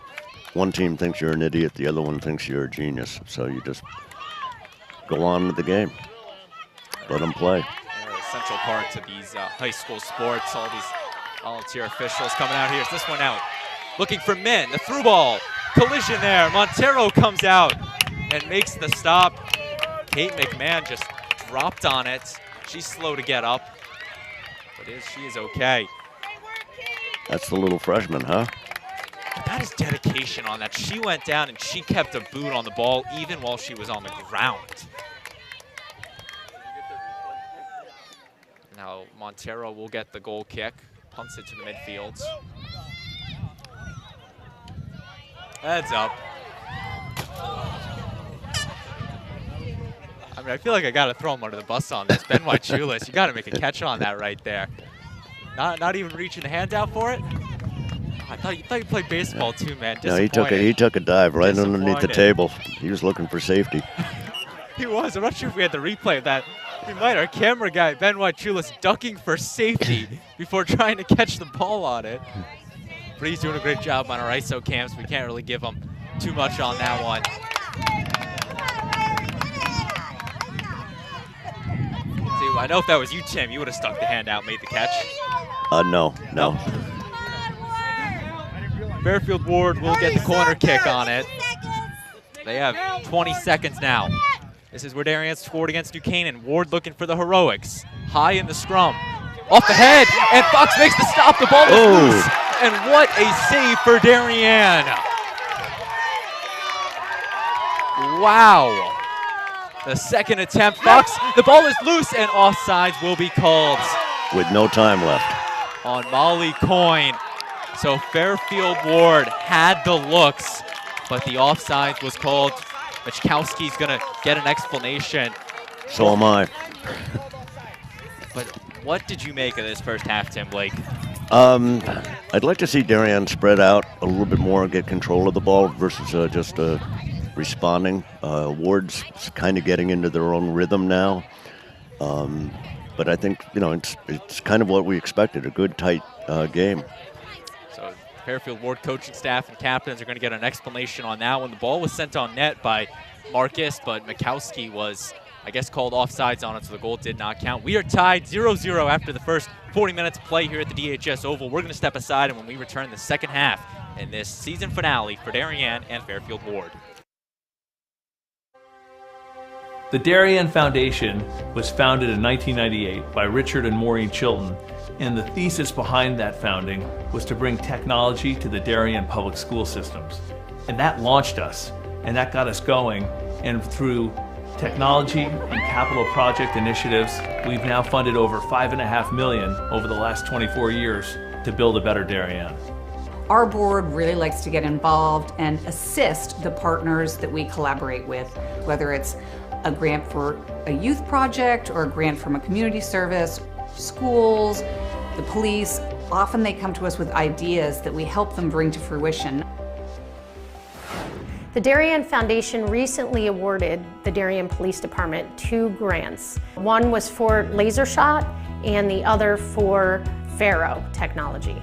one team thinks you're an idiot, the other one thinks you're a genius. So you just go on with the game. Let them play.
They're an essential part to these high school sports. All these volunteer officials coming out here. Is this one out? Looking for Min. The through ball. Collision there. Montero comes out and makes the stop. Kate McMahon just dropped on it. She's slow to get up, but she is okay.
That's the little freshman, huh?
That is dedication on that. She went down and she kept a boot on the ball even while she was on the ground. Now Montero will get the goal kick. Punts it to the midfield. Heads up. I mean, I feel like I got to throw him under the bus on this. Ben Wychulis, you got to make a catch on that right there. Not even reaching the hands out for it? Oh, I thought you played baseball too, man.
No, he took a dive right underneath the table. He was looking for safety.
He was. I'm not sure if we had the replay of that. We might. Our camera guy, Ben Chulis, ducking for safety before trying to catch the ball on it. But he's doing a great job on our ISO cams. We can't really give him too much on that one. See, I know if that was you, Tim, you would have stuck the hand out, made the catch.
No.
Fairfield Warde will get the corner kick on it. They have 20 seconds now. This is where Darien scored against New Canaan. Warde looking for the heroics. High in the scrum. Off the head, and Fox makes the stop. The ball is loose. And what a save for Darien. Wow. The second attempt, Fox, the ball is loose, and offsides will be called.
With no time left.
On Molly Coyne. So Fairfield Warde had the looks, but the offsides was called. Michkowski's gonna get an explanation.
So am I.
But what did you make of this first half, Tim Blake?
I'd like to see Darien spread out a little bit more and get control of the ball versus just responding. Warde's kind of getting into their own rhythm now. But I think, it's kind of what we expected, a good, tight game.
So Fairfield Warde coaching staff and captains are going to get an explanation on that one. The ball was sent on net by Marcus, but Michkowski was, I guess, called offsides on it, so the goal did not count. We are tied 0-0 after the first 40 minutes of play here at the DHS Oval. We're going to step aside, and when we return, the second half in this season finale for Darien and Fairfield Warde.
The Darien Foundation was founded in 1998 by Richard and Maureen Chilton, and the thesis behind that founding was to bring technology to the Darien public school systems. And that launched us, and that got us going, and through technology and capital project initiatives, we've now funded over $5.5 million over the last 24 years to build a better Darien.
Our board really likes to get involved and assist the partners that we collaborate with, whether it's a grant for a youth project or a grant from a community service, schools, the police. Often they come to us with ideas that we help them bring to fruition.
The Darien Foundation recently awarded the Darien Police Department 2 grants. One was for laser shot and the other for Faro technology.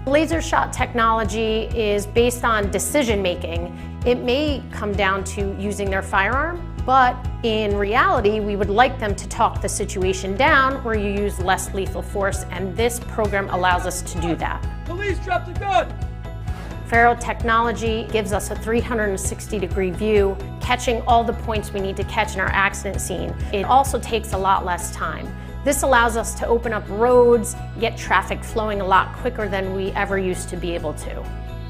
Laser shot technology is based on decision making. It may come down to using their firearm, but in reality, we would like them to talk the situation down where you use less lethal force, and this program allows us to do that.
Police, drop the gun!
Faro technology gives us a 360-degree view, catching all the points we need to catch in our accident scene. It also takes a lot less time. This allows us to open up roads, get traffic flowing a lot quicker than we ever used to be able to.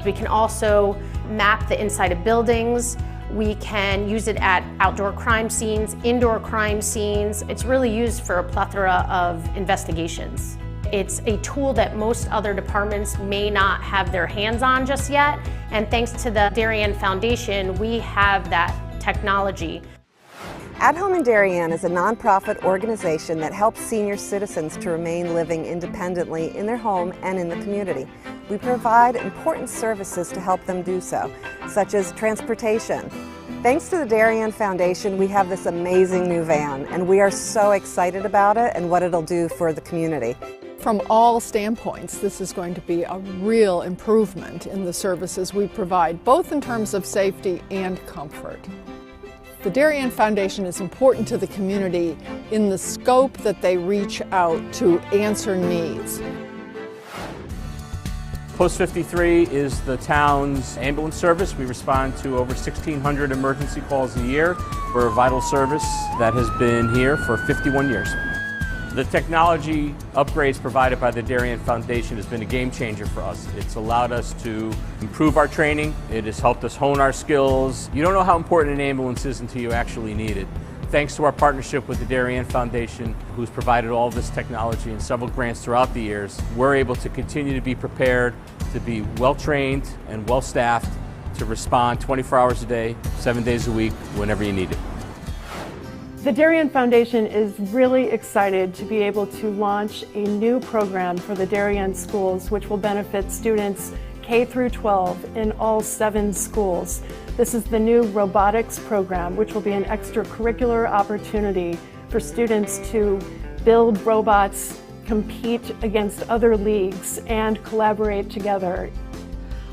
We can also map the inside of buildings. We can use it at outdoor crime scenes, indoor crime scenes. It's really used for a plethora of investigations. It's a tool that most other departments may not have their hands on just yet, and thanks to the Darien Foundation, we have that technology.
At Home in Darien is a nonprofit organization that helps senior citizens to remain living independently in their home and in the community. We provide important services to help them do so, such as transportation. Thanks to the Darien Foundation, we have this amazing new van, and we are so excited about it and what it'll do for the community.
From all standpoints, this is going to be a real improvement in the services we provide, both in terms of safety and comfort. The Darien Foundation is important to the community in the scope that they reach out to answer needs.
Post 53 is the town's ambulance service. We respond to over 1,600 emergency calls a year. We're a vital service that has been here for 51 years. The technology upgrades provided by the Darien Foundation has been a game changer for us. It's allowed us to improve our training. It has helped us hone our skills. You don't know how important an ambulance is until you actually need it. Thanks to our partnership with the Darien Foundation, who's provided all this technology and several grants throughout the years, we're able to continue to be prepared, to be well-trained and well-staffed, to respond 24 hours a day, 7 days a week, whenever you need it.
The Darien Foundation is really excited to be able to launch a new program for the Darien schools, which will benefit students K through 12 in all 7 schools. This is the new robotics program, which will be an extracurricular opportunity for students to build robots, compete against other leagues, and collaborate together.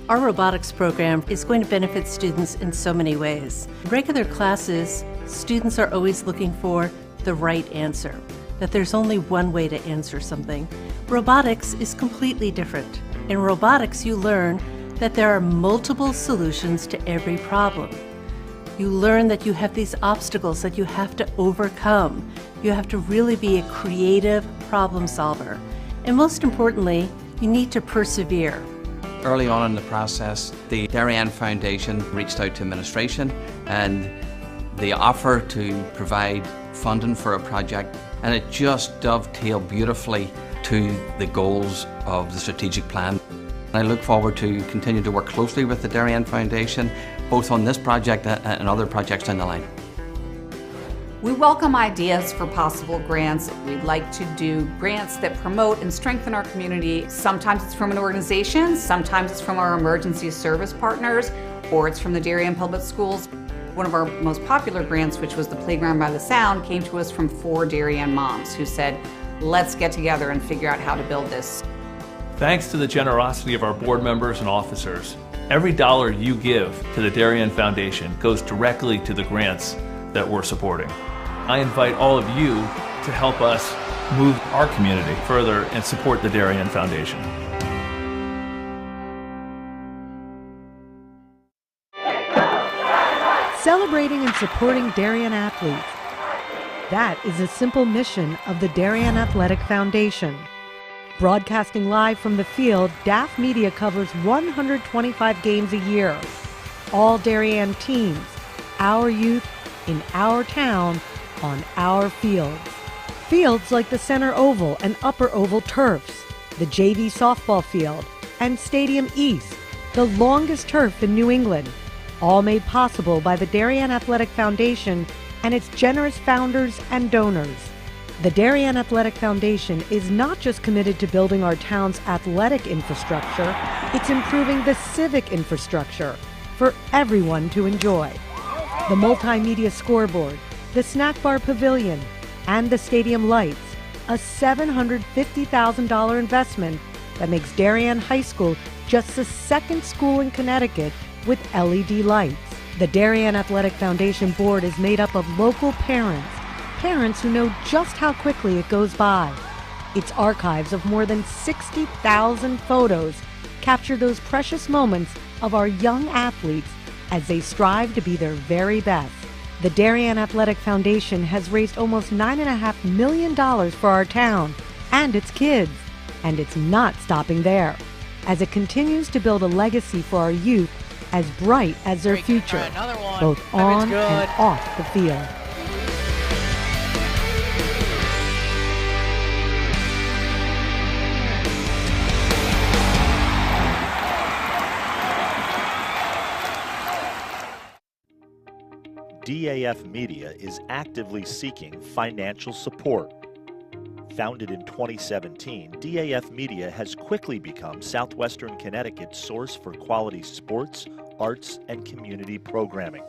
Our robotics program is going to benefit students in so many ways. In regular classes, students are always looking for the right answer, that there's only one way to answer something. Robotics is completely different. In robotics, you learn that there are multiple solutions to every problem. You learn that you have these obstacles that you have to overcome. You have to really be a creative problem solver. And most importantly, you need to persevere.
Early on in the process, the Darien Foundation reached out to administration and they offered to provide funding for a project, and it just dovetailed beautifully to the goals of the strategic plan. I look forward to continue to work closely with the Darien Foundation, both on this project and other projects down the line.
We welcome ideas for possible grants. We'd like to do grants that promote and strengthen our community. Sometimes it's from an organization, sometimes it's from our emergency service partners, or it's from the Darien Public Schools. One of our most popular grants, which was the Playground by the Sound, came to us from 4 Darien moms who said, let's get together and figure out how to build this.
Thanks to the generosity of our board members and officers, every dollar you give to the Darien Foundation goes directly to the grants that we're supporting. I invite all of you to help us move our community further and support the Darien Foundation.
Celebrating and supporting Darien athletes. That is a simple mission of the Darien Athletic Foundation. Broadcasting live from the field, DAF Media covers 125 games a year. All Darien teams, our youth, in our town, on our fields. Fields like the center oval and upper oval turfs, the JV softball field, and Stadium East, the longest turf in New England, all made possible by the Darien Athletic Foundation and its generous founders and donors. The Darien Athletic Foundation is not just committed to building our town's athletic infrastructure, it's improving the civic infrastructure for everyone to enjoy. The multimedia scoreboard, the snack bar pavilion, and the stadium lights, a $750,000 investment that makes Darien High School just the second school in Connecticut with LED lights. The Darien Athletic Foundation board is made up of local parents who know just how quickly it goes by. Its archives of more than 60,000 photos capture those precious moments of our young athletes as they strive to be their very best. The Darien Athletic Foundation has raised almost $9.5 million for our town and its kids, and it's not stopping there, as it continues to build a legacy for our youth as bright as their future, both on and off the field.
DAF Media is actively seeking financial support. Founded in 2017, DAF Media has quickly become Southwestern Connecticut's source for quality sports, arts, and community programming.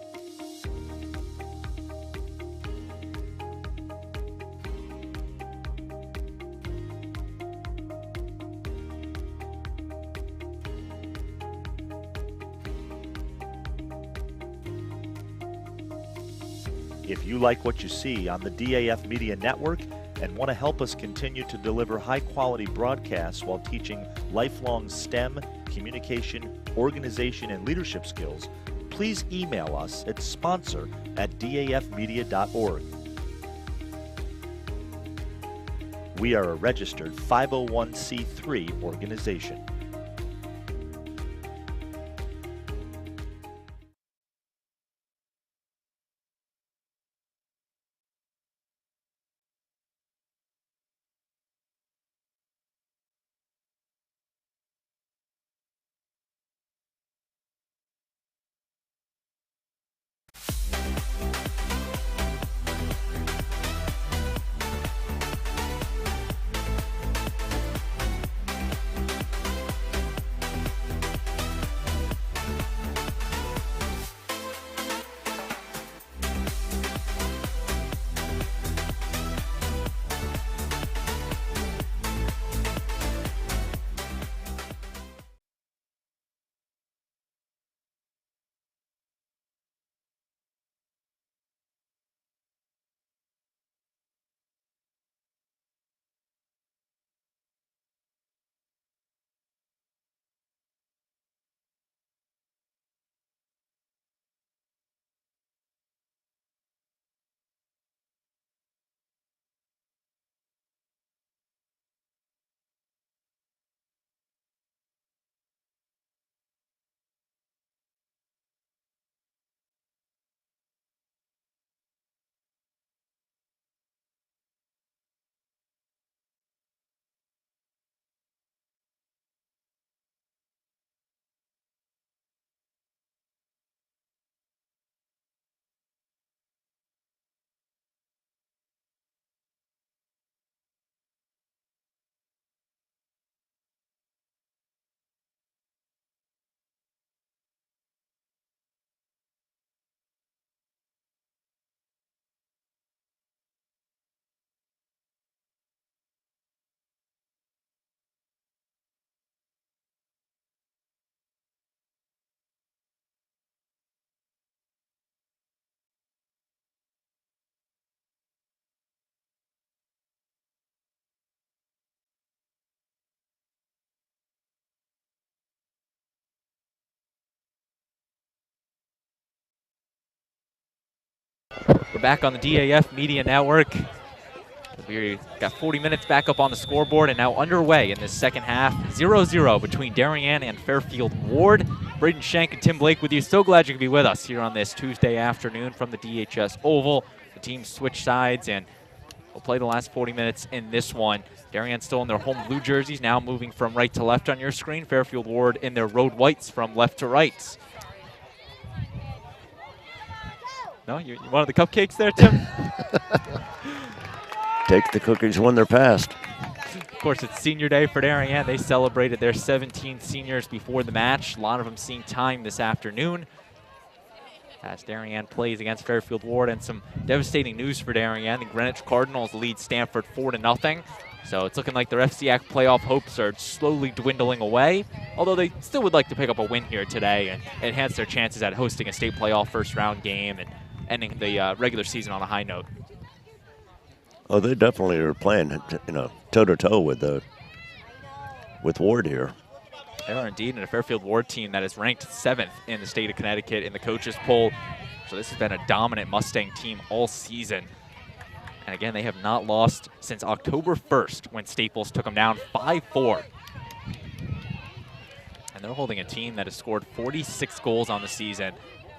If you like what you see on the DAF Media Network and want to help us continue to deliver high-quality broadcasts while teaching lifelong STEM, communication, organization, and leadership skills, please email us at sponsor@dafmedia.org. We are a registered 501c3 organization.
We're back on the DAF Media Network. We've got 40 minutes back up on the scoreboard and now underway in this second half. 0-0 between Darien and Fairfield Warde. Braden Schenk and Tim Blake with you. So glad you could be with us here on this Tuesday afternoon from the DHS Oval. The teams switch sides and we'll play the last 40 minutes in this one. Darien still in their home blue jerseys, now moving from right to left on your screen. Fairfield Warde in their road whites from left to right. No, you wanted the cupcakes there, Tim?
Take the cookies when they're passed.
Of course, it's senior day for Darien. They celebrated their 17 seniors before the match. A lot of them seeing time this afternoon as Darien plays against Fairfield Warde. And some devastating news for Darien. The Greenwich Cardinals lead Stanford 4-0. So it's looking like their FCAC playoff hopes are slowly dwindling away, although they still would like to pick up a win here today and enhance their chances at hosting a state playoff first-round game and ending the regular season on a high note.
Oh, they definitely are playing, toe-to-toe with Warde here.
They are indeed in a Fairfield Warde team that is ranked 7th in the state of Connecticut in the coaches poll. So this has been a dominant Mustang team all season. And again, they have not lost since October 1st when Staples took them down 5-4. And they're holding a team that has scored 46 goals on the season.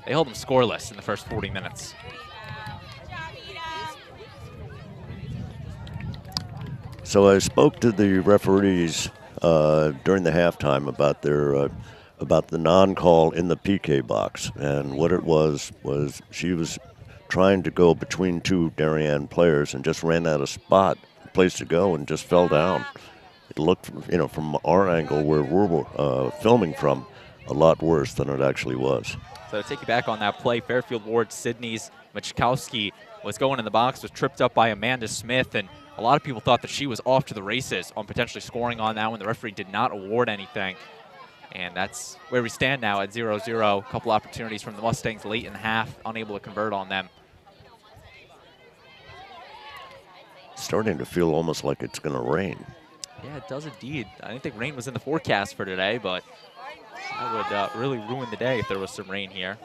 They held them scoreless in the first 40 minutes.
So I spoke to the referees during the halftime about the non-call in the PK box, and what it was she was trying to go between two Darien players and just ran out of place to go, and just fell down. It looked, from our angle where we're filming from, a lot worse than it actually was.
So to take you back on that play, Fairfield Warde Sydney's Machkowski was going in the box, was tripped up by Amanda Smith, and a lot of people thought that she was off to the races on potentially scoring on that one. The referee did not award anything. And that's where we stand now at 0-0. A couple opportunities from the Mustangs late in the half, unable to convert on them.
Starting to feel almost like it's going to rain.
Yeah, it does indeed. I didn't think rain was in the forecast for today, but that would really ruin the day if there was some rain here.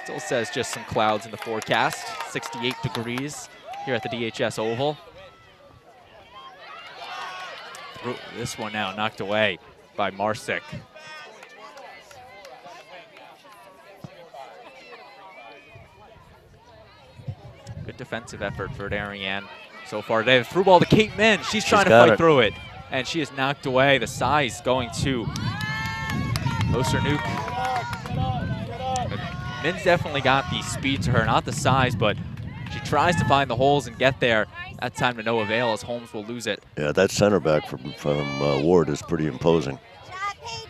Still says just some clouds in the forecast. 68 degrees here at the DHS Oval. This one now knocked away by Marsick. Good defensive effort for Darien so far today. The through ball to Kate Min. She's trying to fight through it. And she is knocked away. The size going to Osternuke. Min's definitely got the speed to her, not the size, but she tries to find the holes and get there. That time to no avail as Holmes will lose it.
Yeah, that center back from Warde is pretty imposing.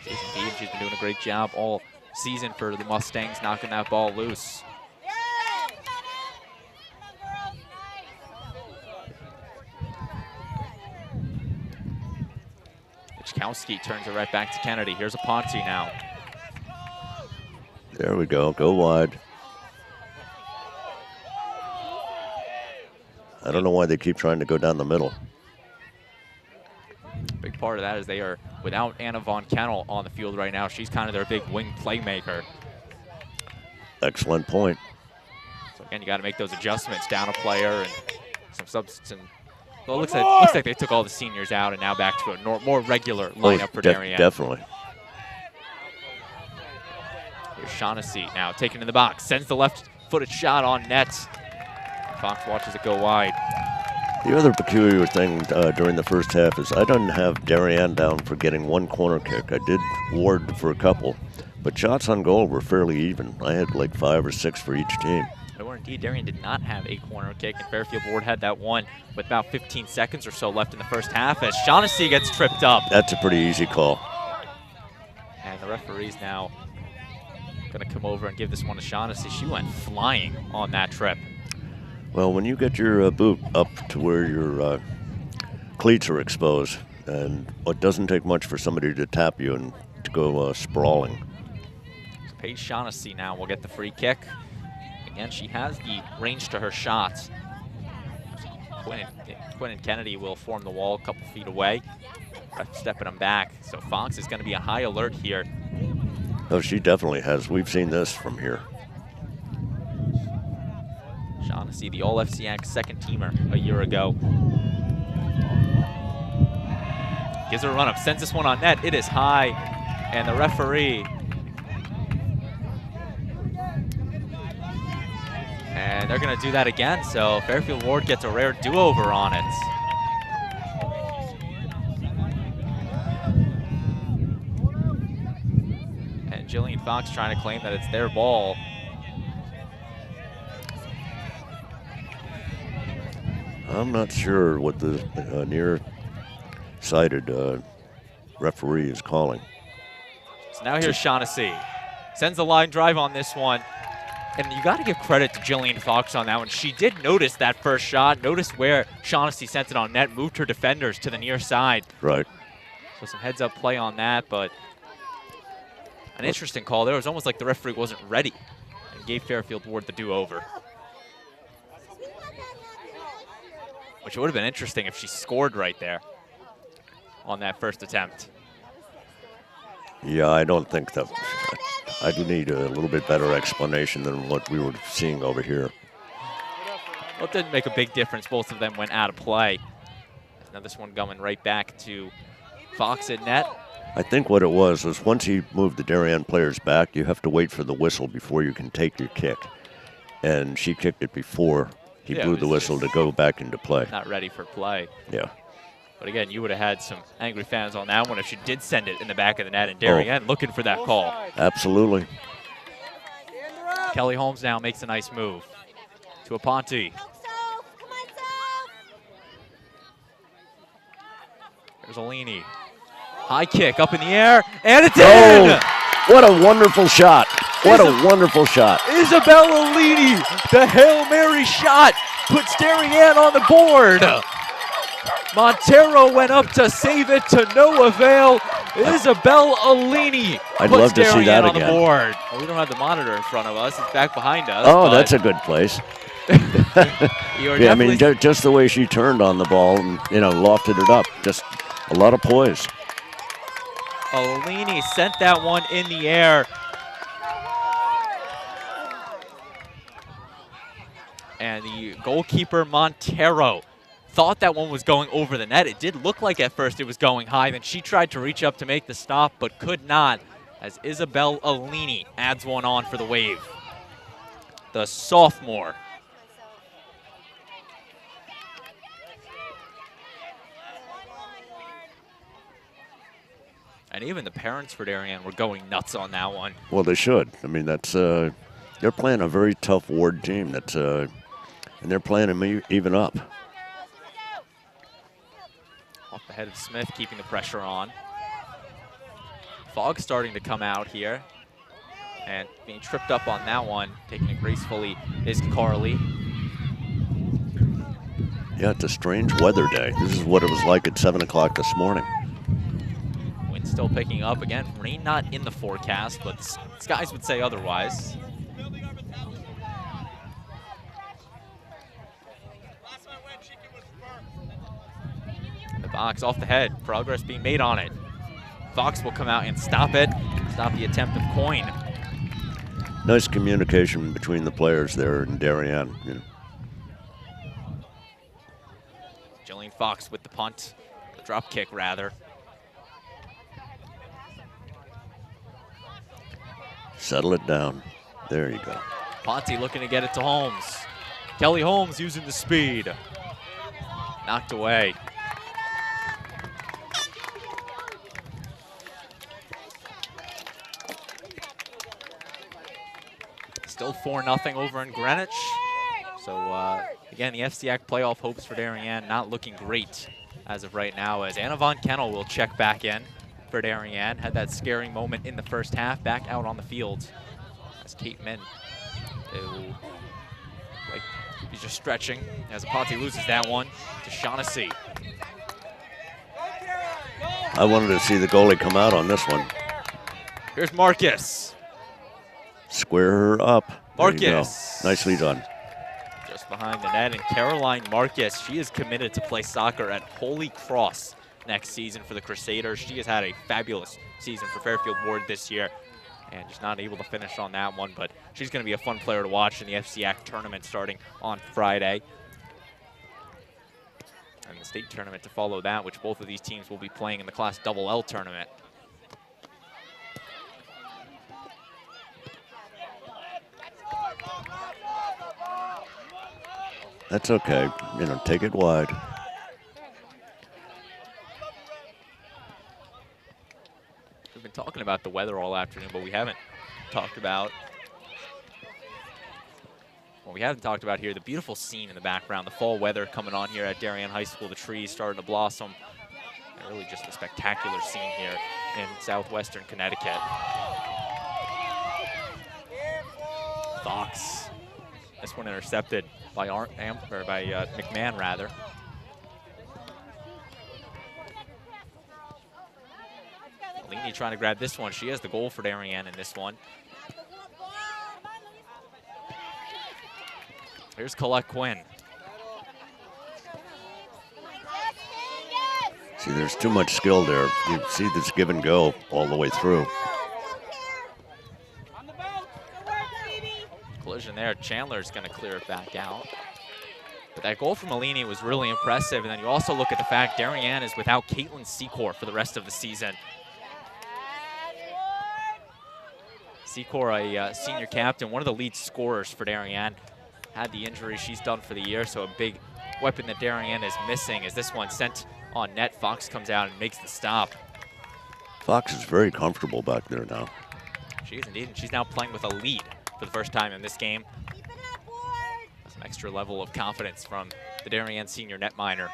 Indeed, she's been doing a great job all season for the Mustangs, knocking that ball loose. Machkowski turns it right back to Kennedy. Here's a Ponte now.
There we go, go wide. I don't know why they keep trying to go down the middle.
Big part of that is they are without Anna Von Kennel on the field right now. She's kind of their big wing playmaker.
Excellent point.
So again, you got to make those adjustments, down a player and some substance. Well, it looks like they took all the seniors out and now back to a more regular lineup for Darien.
Definitely.
Here's Shaughnessy now taken in the box, sends the left-footed shot on net. Fox watches it go wide.
The other peculiar thing during the first half is I didn't have Darien down for getting one corner kick. I did Warde for a couple, but shots on goal were fairly even. I had like 5 or 6 for each team.
They were indeed. Darien did not have a corner kick, and Fairfield Warde had that one with about 15 seconds or so left in the first half as Shaughnessy gets tripped up.
That's a pretty easy call.
And the referee's now going to come over and give this one to Shaughnessy. She went flying on that trip.
Well, when you get your boot up to where your cleats are exposed, and it doesn't take much for somebody to tap you and to go sprawling.
So Paige Shaughnessy now will get the free kick. Again, she has the range to her shots. Quinn and Kennedy will form the wall a couple feet away. Stepping them back. So Fox is going to be a high alert here.
Oh, she definitely has. We've seen this from here.
Shaughnessy, the All-FCX second teamer a year ago. Gives her a run up, sends this one on net. It is high, and the referee. And they're going to do that again, so Fairfield Warde gets a rare do-over on it. And Jillian Fox trying to claim that it's their ball.
I'm not sure what the near-sighted referee is calling.
So now here's Shaughnessy. Sends a line drive on this one. And you got to give credit to Jillian Fox on that one. She did notice that first shot, notice where Shaughnessy sent it on net, moved her defenders to the near side.
Right.
So some heads-up play on that, but an interesting call there. It was almost like the referee wasn't ready and gave Fairfield Warde the do-over. Which would have been interesting if she scored right there on that first attempt.
Yeah, I don't think that. I do need a little bit better explanation than what we were seeing over here.
Well, it didn't make a big difference. Both of them went out of play. Now this one coming right back to Fox at net.
I think what it was once he moved the Darien players back, you have to wait for the whistle before you can take your kick. And she kicked it before he blew the whistle to go back into play.
Not ready for play.
Yeah.
But again, you would have had some angry fans on that one if she did send it in the back of the net, and Darien looking for that call.
Absolutely.
Kelly Holmes now makes a nice move to Aponte. There's Alini. High kick up in the air, and it's in!
What a wonderful shot. What a wonderful shot.
Isabel Alini, the Hail Mary shot, puts Darien on the board. Montero went up to save it to no avail. Isabel Alini
I'd
puts
love to see that
Darien on
again.
the board. Well, we don't have the monitor in front of us. It's back behind us.
Oh, that's a good place. Yeah, I mean, just the way she turned on the ball and, lofted it up. Just a lot of poise.
Alini sent that one in the air. And the goalkeeper, Montero, thought that one was going over the net. It did look like at first it was going high. Then she tried to reach up to make the stop, but could not, as Isabel Alini adds one on for the Wave. The sophomore. And even the parents for Darien were going nuts on that one.
Well, they should. I mean, that's they're playing a very tough Warde team. That's and they're playing them even up.
Off the head of Smith, keeping the pressure on. Fogg starting to come out here. And being tripped up on that one, taking it gracefully, is Carly.
Yeah, it's a strange weather day. This is what it was like at 7 o'clock this morning.
Wind still picking up. Again, rain not in the forecast, but skies would say otherwise. The box off the head. Progress being made on it. Fox will come out and stop it. Stop the attempt of Coyne.
Nice communication between the players there in Darien.
Jillian Fox with the punt. The drop kick, rather.
Settle it down. There you go.
Ponte looking to get it to Holmes. Kelly Holmes using the speed. Knocked away. Still 4-0 over in Greenwich. So again, the FCAC playoff hopes for Darien not looking great as of right now, as Anna Von Kennel will check back in for Darien. Had that scary moment in the first half, back out on the field as Kate Min, he's just stretching as Aponte loses that one to Shaughnessy.
I wanted to see the goalie come out on this one.
Here's Marcus.
Square her up.
Marcus.
Nicely done.
Just behind the net, and Caroline Marcus, she is committed to play soccer at Holy Cross next season for the Crusaders. She has had a fabulous season for Fairfield Warde this year. and just not able to finish on that one, but she's going to be a fun player to watch in the FCAC tournament starting on Friday. And the state tournament to follow that, which both of these teams will be playing in the Class Double-L tournament.
That's okay. You know, take it wide.
We've been talking about the weather all afternoon, but we haven't talked about here the beautiful scene in the background, the fall weather coming on here at Darien High School, the trees starting to blossom, and really just a spectacular scene here in southwestern Connecticut. Fox, this one intercepted by McMahon rather. Alini trying to grab this one. She has the goal for Darien in this one. Here's Colette Quinn.
See, there's too much skill there. You see this give and go all the way through.
Collision there. Chandler's going to clear it back out. But that goal from Alini was really impressive. And then you also look at the fact Darien is without Caitlin Secor for the rest of the season. Secor, a senior captain, one of the lead scorers for Darien. Had the injury she's done for the year, so a big weapon that Darien is missing is this one sent on net. Fox comes out and makes the stop.
Fox is very comfortable back there now.
She is indeed, and she's now playing with a lead for the first time in this game. Some extra level of confidence from the Darien senior netminer.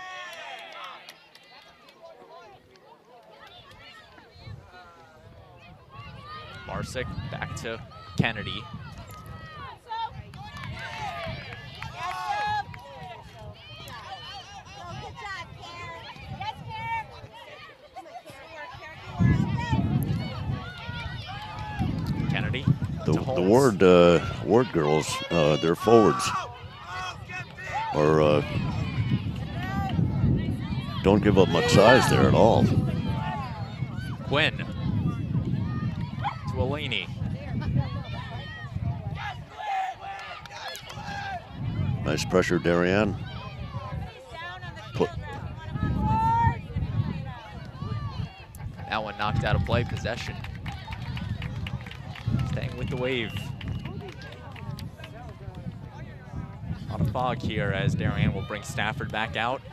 Marsick back to Kennedy. Kennedy.
The Warde girls, their forwards are don't give up much size there at all.
Quinn to Alini.
Nice pressure, Darien.
That one knocked out of play, possession. Staying with the wave. A lot of fog here as Darien will bring Stafford back out.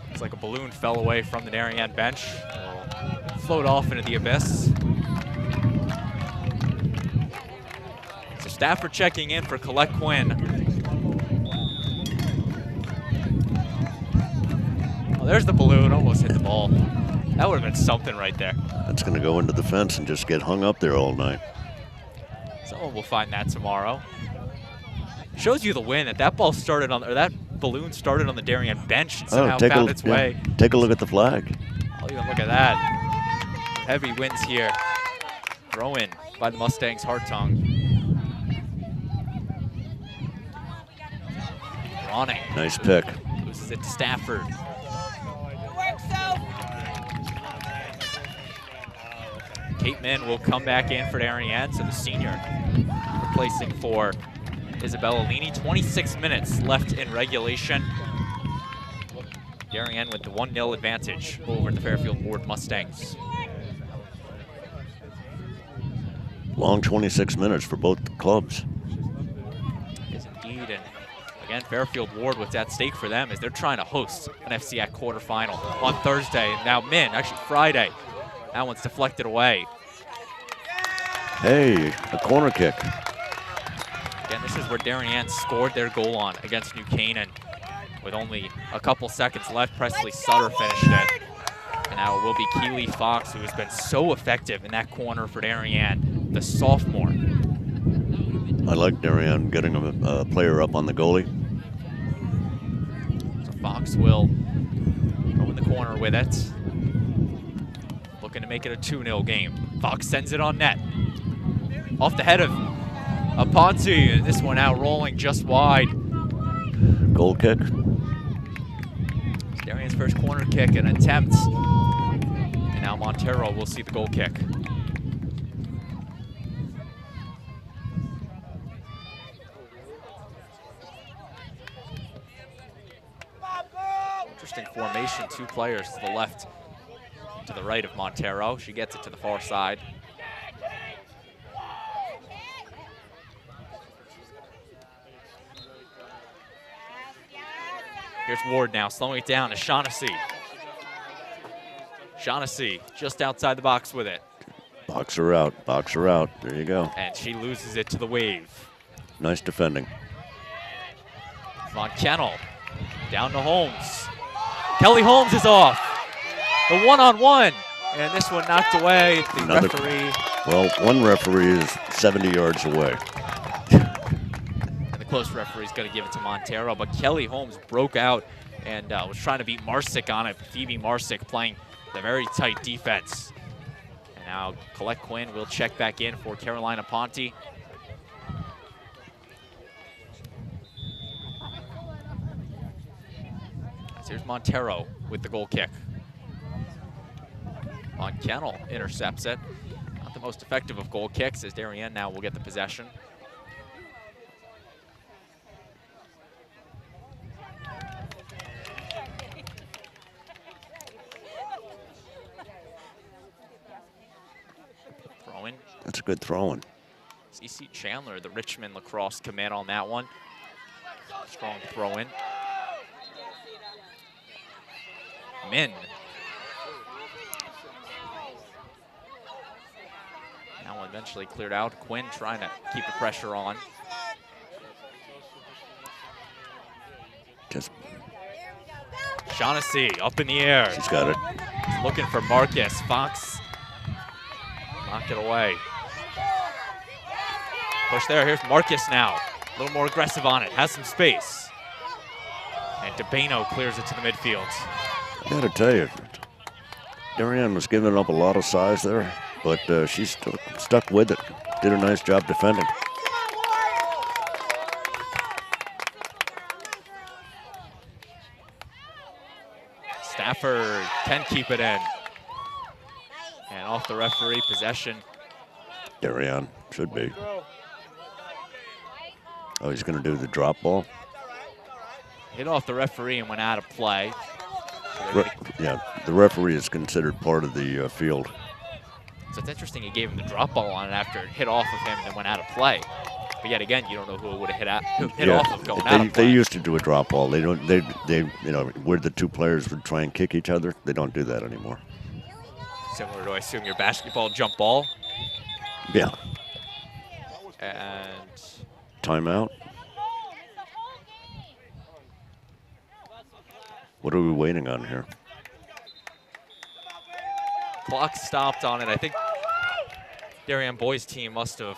It's like a balloon fell away from the Darien bench. It'll float off into the abyss. So Stafford checking in for Colette Quinn. Oh, there's the balloon, almost hit the ball. That would have been something right there.
That's going to go into the fence and just get hung up there all night.
Someone will find that tomorrow. Shows you the win that ball started on, or that balloon started on the Darien bench and somehow found its way.
Take a look at the flag.
I'll even look at that. Heavy winds here. Throw in by the Mustangs Hartung. Ronning.
Nice pick.
Loses it to Stafford. Kate Min will come back in for Darien, so the senior replacing for Isabella Alini. 26 minutes left in regulation. Darien with the 1-0 advantage over the Fairfield Warde Mustangs.
Long 26 minutes for both clubs.
Yes, indeed, and again, Fairfield Warde, what's at stake for them is they're trying to host an FCAC quarterfinal on Thursday. Now Min, actually Friday. That one's deflected away.
Hey, a corner kick.
Again, this is where Darien scored their goal on against New Canaan. With only a couple seconds left, Presley Sutter finished it. And now it will be Keely Fox, who has been so effective in that corner for Darien, the sophomore.
I like Darien getting a player up on the goalie.
So Fox will go in the corner with it. Looking to make it a 2-0 game. Fox sends it on net. Off the head of Aponte, and this one out rolling just wide.
Goal kick.
It's Darien's first corner kick, an attempt. And now Montero will see the goal kick. interesting formation. 2 players to the left, to the right of Montero. She gets it to the far side. Here's Warde now, slowing it down to Shaughnessy. Shaughnessy just outside the box with it.
Box her out, box her out. There you go.
And she loses it to the wave.
Nice defending.
Von Kennel down to Holmes. Kelly Holmes is off. The one-on-one. And this one knocked away. The referee.
Well, one referee is 70 yards away.
And the close referee is going to give it to Montero. But Kelly Holmes broke out and was trying to beat Marsick on it. Phoebe Marsick playing the very tight defense. And now Colette Quinn will check back in for Carolina Ponte. Here's Montero with the goal kick. Von Kennel intercepts it. Not the most effective of goal kicks, as Darien now will get the possession. Throw-in.
That's a good throw-in.
CC Chandler, the Richmond lacrosse command on that one. Strong throw-in. Min. That one eventually cleared out. Quinn trying to keep the pressure on.
Just
Shaughnessy up in the air.
She's got it.
Looking for Marcus. Fox knocked it away. Push there. Here's Marcus now. A little more aggressive on it. Has some space. And DeBano clears it to the midfield.
I gotta tell you, Darien was giving up a lot of size there, but she stuck with it. Did a nice job defending.
Stafford can keep it in. And off the referee, possession.
Darien should be. Oh, he's gonna do the drop ball.
Hit off the referee and went out of play.
Yeah, the referee is considered part of the field.
So it's interesting he gave him the drop ball on it after it hit off of him and then went out of play. But yet again, you don't know who it would have hit off of going out of play.
They used to do a drop ball. They don't. They you know, where the 2 players would try and kick each other. They don't do that anymore.
Similar to, I assume, your basketball jump ball.
Yeah.
And
Timeout. What are we waiting on here?
clock stopped on it. I think Darien boys team must have,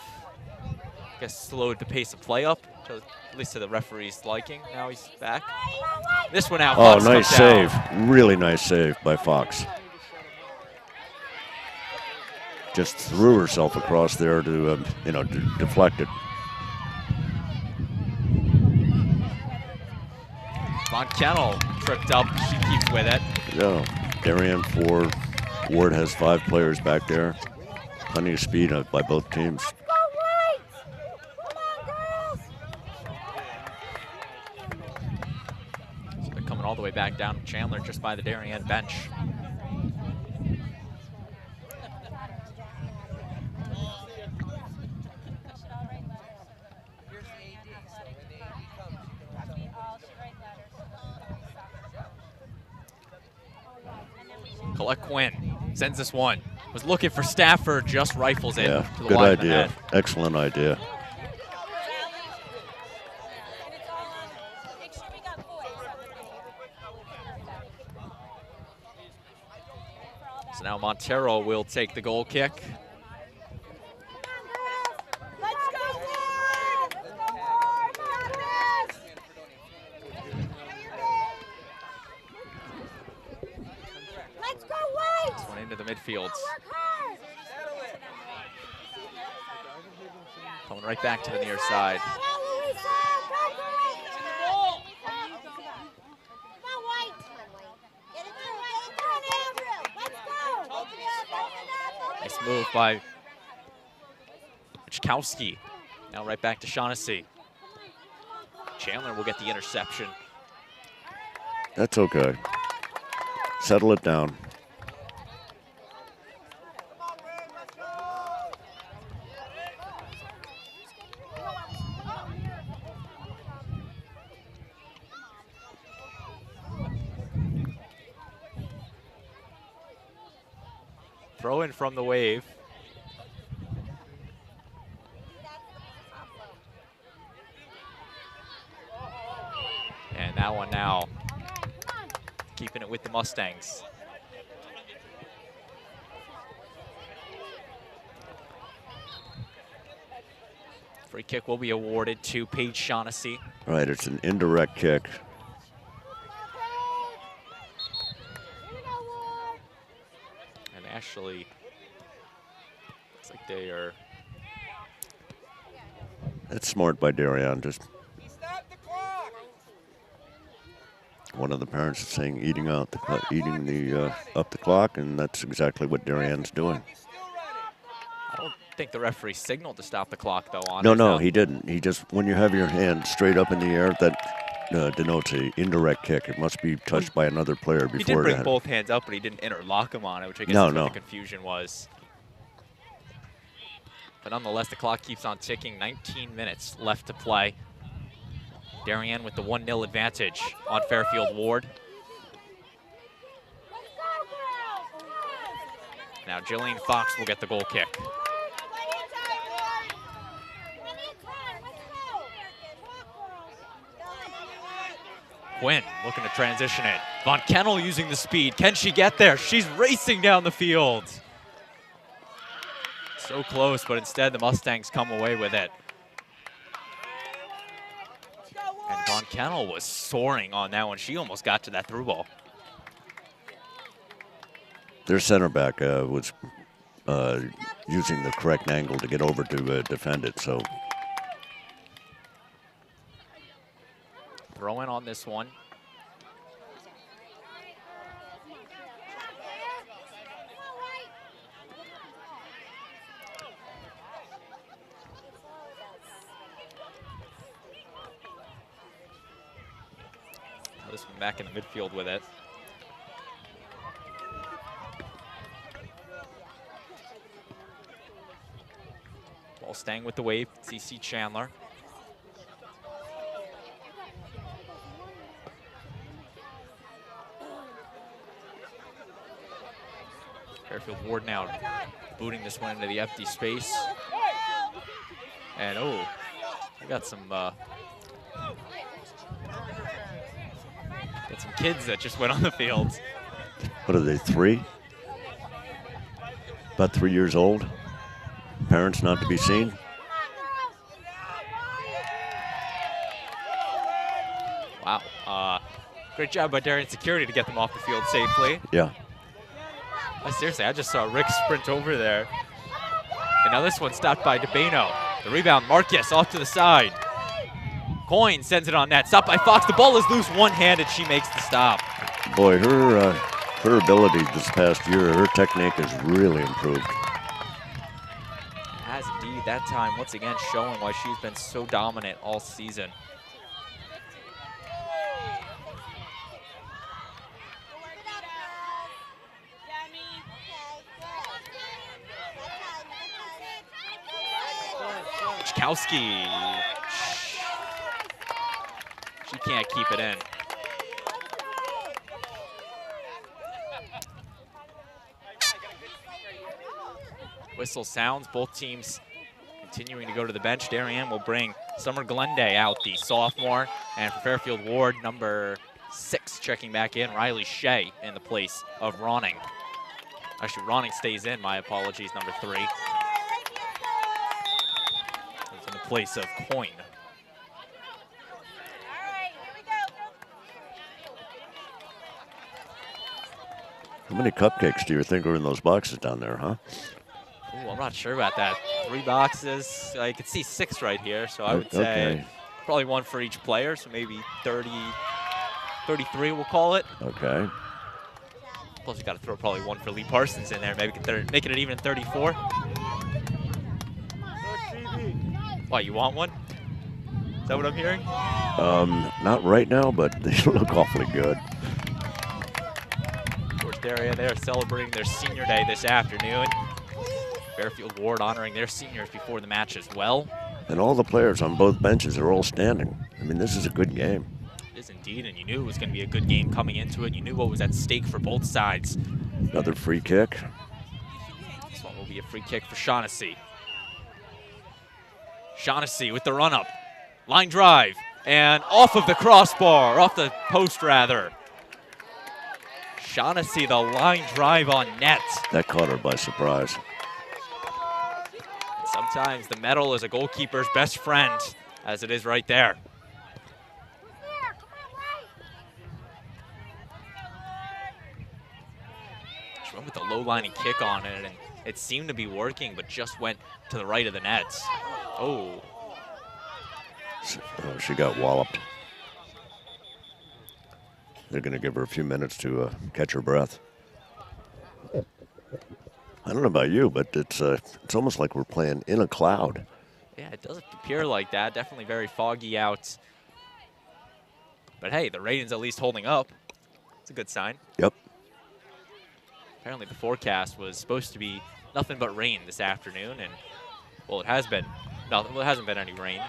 I guess, slowed the pace of play up, to, at least to the referee's liking. Now he's back. This one out.
Oh,
Fox
nice
down.
save. Really nice save by Fox. Just threw herself across there to, you know, to deflect it.
Von Kennel tripped up. She keeps with it.
Yeah, Darien 4. Warde has 5 players back there. Plenty of speed by both teams.
So they're coming all the way back down to Chandler just by the Darien bench. Colette Quinn sends this one. Was looking for Stafford, just rifles it
Yeah,
to the
good
wide of the
idea.
net.
Excellent idea.
So now Montero will take the goal kick. This one into the midfield. Coming right back to the near side. Nice move by Michkowski. Now right back to Shaughnessy. Chandler will get the interception.
That's okay. Settle it down.
Throw in from the wave. And that one now, keeping it with the Mustangs. Free kick will be awarded to Paige Shaughnessy.
Right, it's an indirect kick.
And actually, looks like they are.
That's smart by Darien. Just one of the parents is saying eating up the clock, and that's exactly what Darien's doing.
I don't think the referee signaled to stop the clock, though. On
No, he didn't. He just, when you have your hand straight up in the air, that denotes an indirect kick. It must be touched by another player before.
He did bring
that.
both hands up, but he didn't interlock them on it, which I guess is what the confusion was. But nonetheless, the clock keeps on ticking. 19 minutes left to play. Darien with the 1-0 advantage on Fairfield Warde. Now Jillian Fox will get the goal kick. Quinn looking to transition it. Von Kennel using the speed. Can she get there? She's racing down the field. So close, but instead the Mustangs come away with it. And Von Kennel was soaring on that one. She almost got to that through ball.
Their center back was using the correct angle to get over to defend it. So
throw in on this one. This one back in the midfield with it. Ball staying with the wave, CC Chandler. Fairfield Warde now booting this one into the empty space. And oh, I got some kids that just went on the field.
what are they, 3? About 3 years old. Parents not to be seen.
Wow. Great job by Darien Security to get them off the field safely.
Yeah.
Seriously, I just saw Rick sprint over there. And now this one stopped by DeBano. The rebound, Marcus off to the side. Coyne sends it on net. Stopped by Fox. The ball is loose one-handed. She makes the stop.
Boy, her ability this past year, her technique has really improved.
Has indeed. That time, once again, showing why she's been so dominant all season. Kowski. She can't keep it in. Whistle sounds, both teams continuing to go to the bench. Darien will bring Summer Glenday out, the sophomore, and for Fairfield Warde, number 6 checking back in, Riley Shea in the place of Ronning. Actually, Ronning stays in, my apologies, number 3. It's in the place of Coyne.
How many cupcakes do you think are in those boxes down there, huh?
Ooh, I'm not sure about that. 3 boxes. I could see 6 right here, so I would say probably 1 for each player, so maybe 30, 33 we'll call it.
Okay.
Plus you got to throw probably 1 for Lee Parsons in there, maybe making it even 34. Why, you want one? Is that what I'm hearing?
Not right now, but they look awfully good.
area. They are celebrating their senior day this afternoon. Fairfield Warde honoring their seniors before the match as well.
And all the players on both benches are all standing. I mean, this is a good game.
It is indeed, and you knew it was going to be a good game coming into it. You knew what was at stake for both sides.
Another free kick.
This one will be a free kick for Shaughnessy. Shaughnessy with the run-up. Line drive, and off of the crossbar, off the post rather. Shaughnessy, the line drive on net.
That caught her by surprise.
Sometimes the metal is a goalkeeper's best friend, as it is right there. She went with the low-lining kick on it, and it seemed to be working, but just went to the right of the net. Oh.
Oh, she got walloped. They're going to give her a few minutes to catch her breath. I don't know about you, but it's almost like we're playing in a cloud.
Yeah, it does appear like that. Definitely very foggy out. But hey, the rating's at least holding up. It's a good sign.
Yep.
Apparently the forecast was supposed to be nothing but rain this afternoon, and well, it has been nothing. Well, it hasn't been any rain.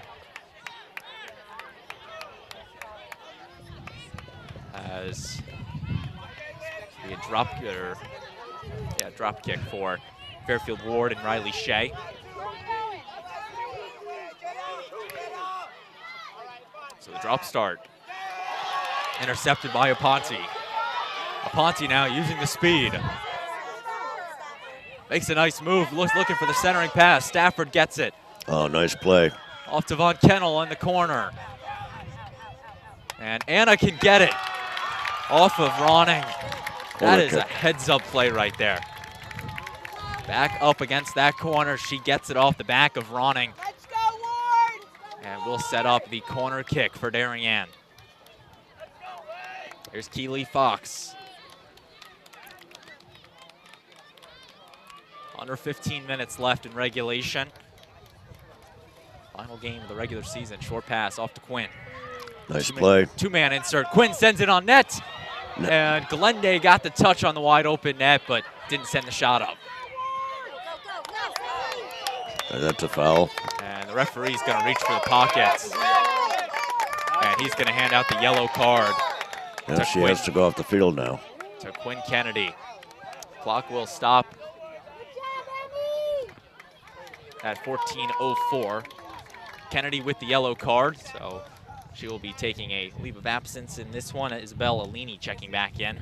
As be a drop kick for Fairfield Warde and Riley Shea. So the drop start. Intercepted by Aponte. Aponte now using the speed. Makes a nice move, looking for the centering pass. Stafford gets it.
Oh, nice play.
Off to Von Kennel in the corner. And Anna can get it. Off of Ronning. That is a heads-up play right there. Back up against that corner. She gets it off the back of Ronning.
Let's go, Ward!
And we'll set up the corner kick for Darien. Here's Keely Fox. Under 15 minutes left in regulation. Final game of the regular season. Short pass off to Quinn.
Nice play.
Two-man insert. Quinn sends it on net. And Glende got the touch on the wide open net, but didn't send the shot up.
And that's a foul.
And the referee's going to reach for the pockets. And he's going to hand out the yellow card.
Yeah, she has to go off the field now.
To Quinn Kennedy. Clock will stop at 14:04. Kennedy with the yellow card, so she will be taking a leave of absence in this one. Isabel Alini checking back in.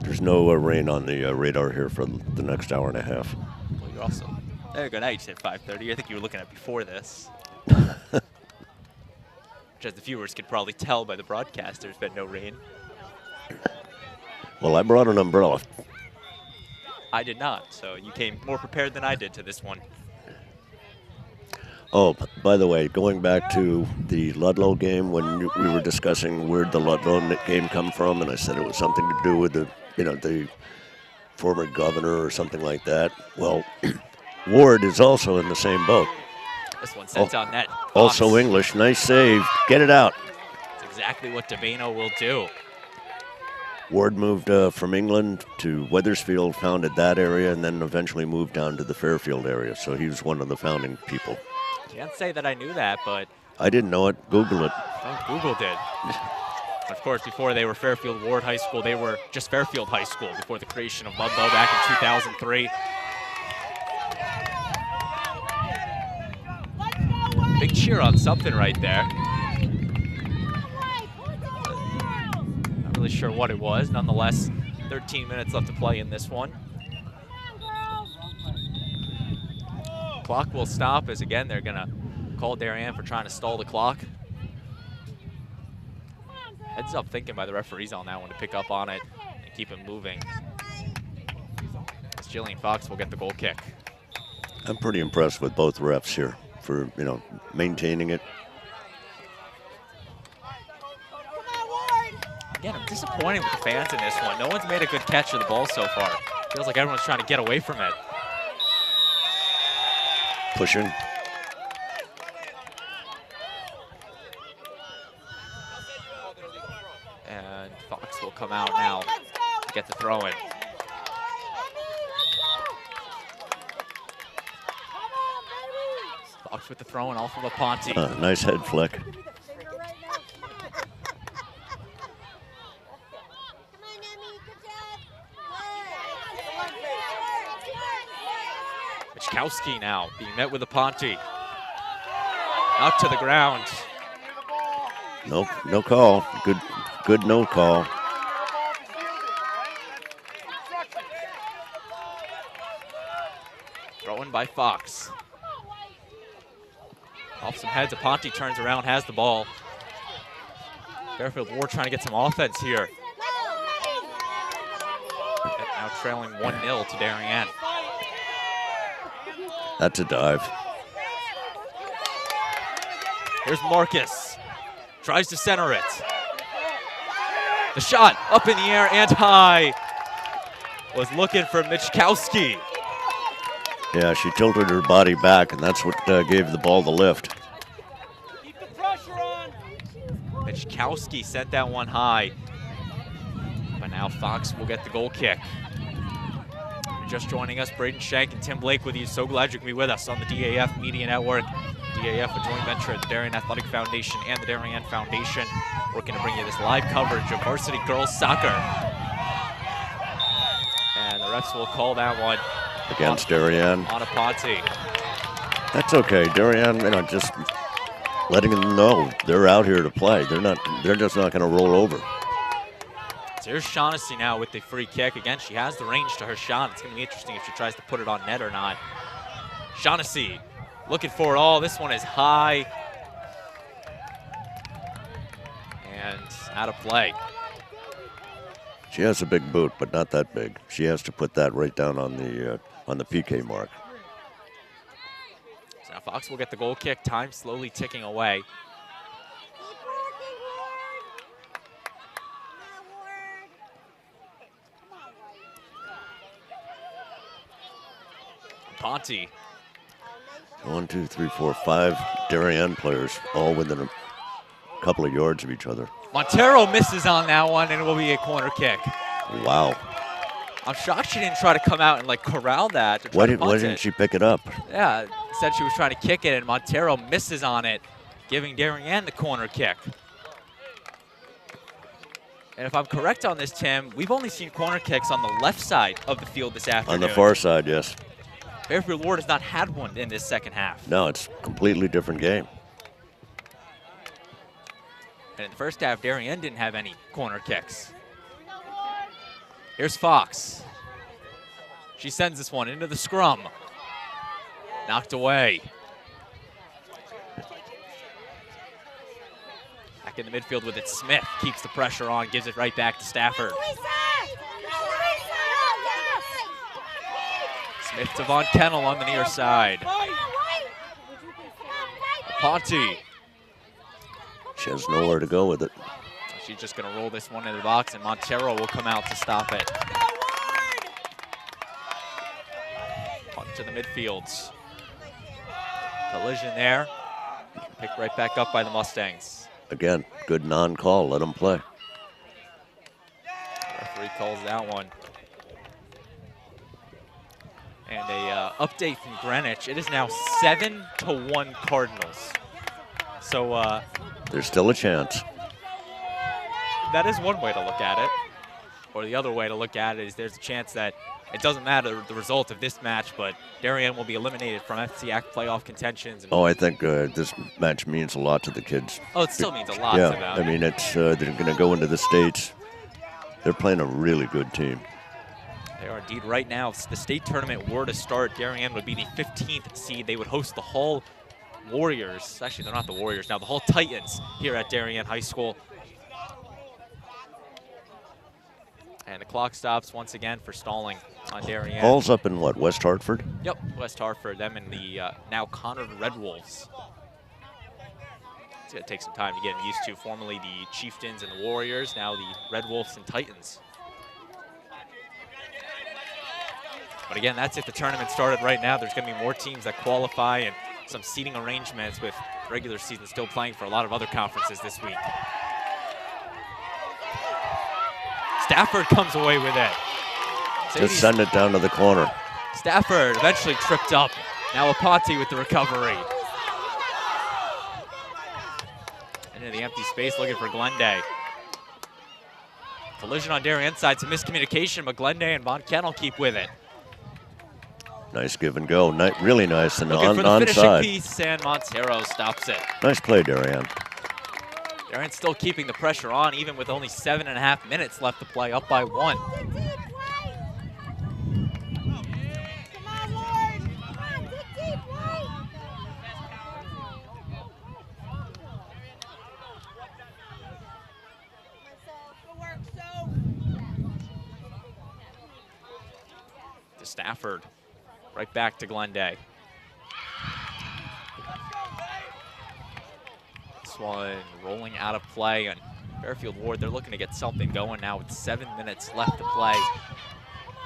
There's no rain on the radar here for the next hour and a half.
Well, you're also, there you go, now you said 5:30. I think you were looking at before this. Which, as the viewers could probably tell by the broadcast, there's been no rain.
Well, I brought an umbrella.
I did not, so you came more prepared than I did to this one.
Oh, by the way, going back to the Ludlow game, when we were discussing where'd the Ludlow game come from, and I said it was something to do with the former governor or something like that. Well, Ward is also in the same boat.
This one sets on net.
Also
Fox.
English, nice save. Get it out.
That's exactly what DeBano will do.
Ward moved from England to Wethersfield, founded that area, and then eventually moved down to the Fairfield area. So he was one of the founding people.
Can't say that I knew that, but
I didn't know it. Google it.
oh, Google did. Of course, before they were Fairfield Warde High School, they were just Fairfield High School before the creation of Ludlow back in 2003. Big cheer on something right there. Not really sure what it was. Nonetheless, 13 minutes left to play in this one. Clock will stop as, again, they're going to call Darien for trying to stall the clock. Heads up thinking by the referees on that one to pick up on it and keep it moving. As Jillian Fox will get the goal kick.
I'm pretty impressed with both refs here for, maintaining it.
Again, I'm disappointed with the fans in this one. No one's made a good catch of the ball so far. Feels like everyone's trying to get away from it.
Pushing.
And Fox will come out now. get the throw in. Fox with the throw in off of Aponte.
Nice head flick.
Michkowski now being met with Aponte. Out to the ground.
Nope, no call. Good no call.
Throw-in by Fox. Off some heads, Aponte turns around, has the ball. Fairfield Warde trying to get some offense here. And now trailing 1-0 to Darien.
That's a dive.
Here's Marcus. Tries to center it. The shot up in the air and high. Was looking for Michkowski.
Yeah, she tilted her body back, and that's what gave the ball the lift.
Michkowski sent that one high. But now Fox will get the goal kick. Just joining us, Braden Shank and Tim Blake with you. So glad you can be with us on the DAF Media Network. DAF, a joint venture of the Darien Athletic Foundation and the Darien Foundation, working to bring you this live coverage of varsity girls soccer. And the refs will call that one
Against Darien.
On Aponte.
That's okay. Darien, just letting them know they're out here to play. They're just not going to roll over.
So here's Shaughnessy now with the free kick. Again, she has the range to her shot. It's going to be interesting if she tries to put it on net or not. Shaughnessy looking for it all. This one is high. And out of play.
She has a big boot, but not that big. She has to put that right down on the PK mark.
So now Fox will get the goal kick. Time slowly ticking away. Aponte.
1, 2, 3, 4, 5 Darien players, all within a couple of yards of each other.
Montero misses on that one, and it will be a corner kick.
Wow.
I'm shocked she didn't try to come out and corral that. To try
Why
to punt
didn't
it.
she pick it up?
Yeah, said she was trying to kick it, and Montero misses on it, giving Darien the corner kick. And if I'm correct on this, Tim, we've only seen corner kicks on the left side of the field this afternoon.
On the far side, yes.
Fairfield Warde has not had one in this second half.
No, it's a completely different game.
And in the first half, Darien didn't have any corner kicks. Here's Fox. She sends this one into the scrum. Knocked away. Back in the midfield with it, Smith keeps the pressure on, gives it right back to Stafford. Smith to Von Kennel on the near side. Aponte.
She has nowhere to go with it.
She's just going to roll this one into the box, and Montero will come out to stop it. Punt to the midfields. Collision there. Picked right back up by the Mustangs.
Again, good non-call. Let them play.
Referee calls that one. And a update from Greenwich. It is now 7-1 Cardinals. So
there's still a chance.
That is one way to look at it. Or the other way to look at it is there's a chance that it doesn't matter the result of this match, but Darien will be eliminated from FCAC playoff contentions. And
I think this match means a lot to the kids.
Oh, it still means a lot to them.
Yeah, I mean, it's they're going to go into the States. They're playing a really good team.
They are indeed. Right now, if the state tournament were to start, Darien would be the 15th seed. They would host the Hull Warriors. Actually, they're not the Warriors now. The Hull Titans here at Darien High School. And the clock stops once again for stalling on Darien.
Hull's up in what, West Hartford?
Yep, West Hartford. Them and the now Conard Red Wolves. It's going to take some time to get them used to. Formerly the Chieftains and the Warriors, now the Red Wolves and Titans. But again, that's if the tournament started right now. There's going to be more teams that qualify and some seating arrangements with regular season still playing for a lot of other conferences this week. Stafford comes away with it.
Just send it down to the corner.
Stafford eventually tripped up. Now Aponte with the recovery. Into the empty space looking for Glenday. Collision on Darien side, some miscommunication, but Glenday and Von Kennel keep with it.
Nice give and go. Really nice and
Looking for the finishing
onside.
piece, and Montero stops it.
Nice play, Darien.
Darien's still keeping the pressure on, even with only 7.5 minutes left to play, up by 1. To Stafford, right back to Glenday. This one rolling out of play, and Fairfield Warde, they're looking to get something going now with 7 minutes left to play.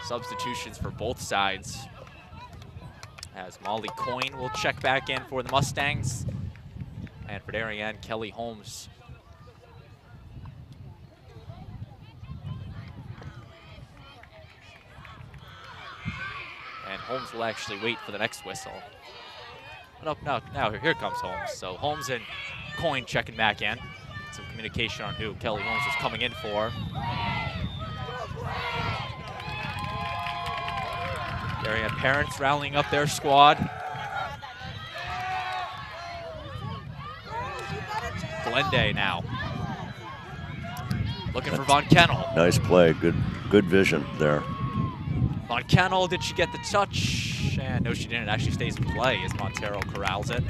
Substitutions for both sides. As Molly Coyne will check back in for the Mustangs. And for Darien, Kelly Holmes. And Holmes will actually wait for the next whistle. Oh, no, now here comes Holmes. So Holmes and Coyne checking back in. Some communication on who Kelly Holmes was coming in for. Darien parents rallying up their squad. Glenday now. Looking for Von Kennel.
Nice play. Good vision there.
Von Kennel, did she get the touch? And no, she didn't. It actually stays in play as Montero corrals it.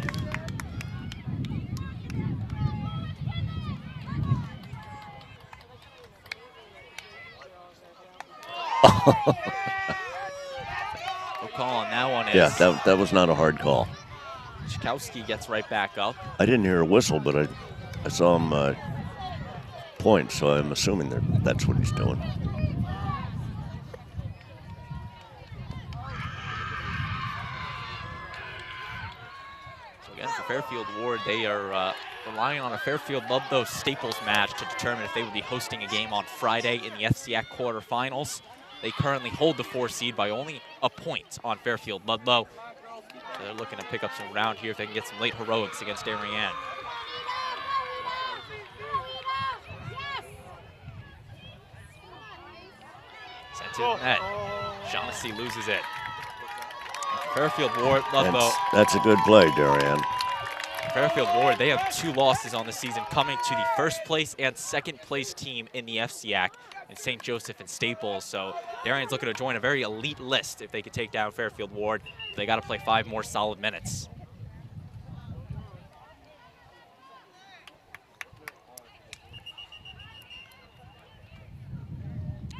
What call on that one is?
Yeah, that was not a hard call.
Chikowski gets right back up.
I didn't hear a whistle, but I saw him point, so I'm assuming that's what he's doing.
So again, for Fairfield Warde, they are relying on a Fairfield Ludlow Staples match to determine if they will be hosting a game on Friday in the FCAC quarterfinals. They currently hold the 4 seed by only a point on Fairfield Ludlow. So they're looking to pick up some ground here if they can get some late heroics against Darien. Sent to the net. Shaughnessy loses it. Fairfield Warde, Ludlow.
That's a good play, Darien.
Fairfield Warde, they have 2 losses on the season, coming to the first place and second place team in the FCAC in St. Joseph and Staples. So Darien's looking to join a very elite list if they could take down Fairfield Warde. They got to play 5 more solid minutes.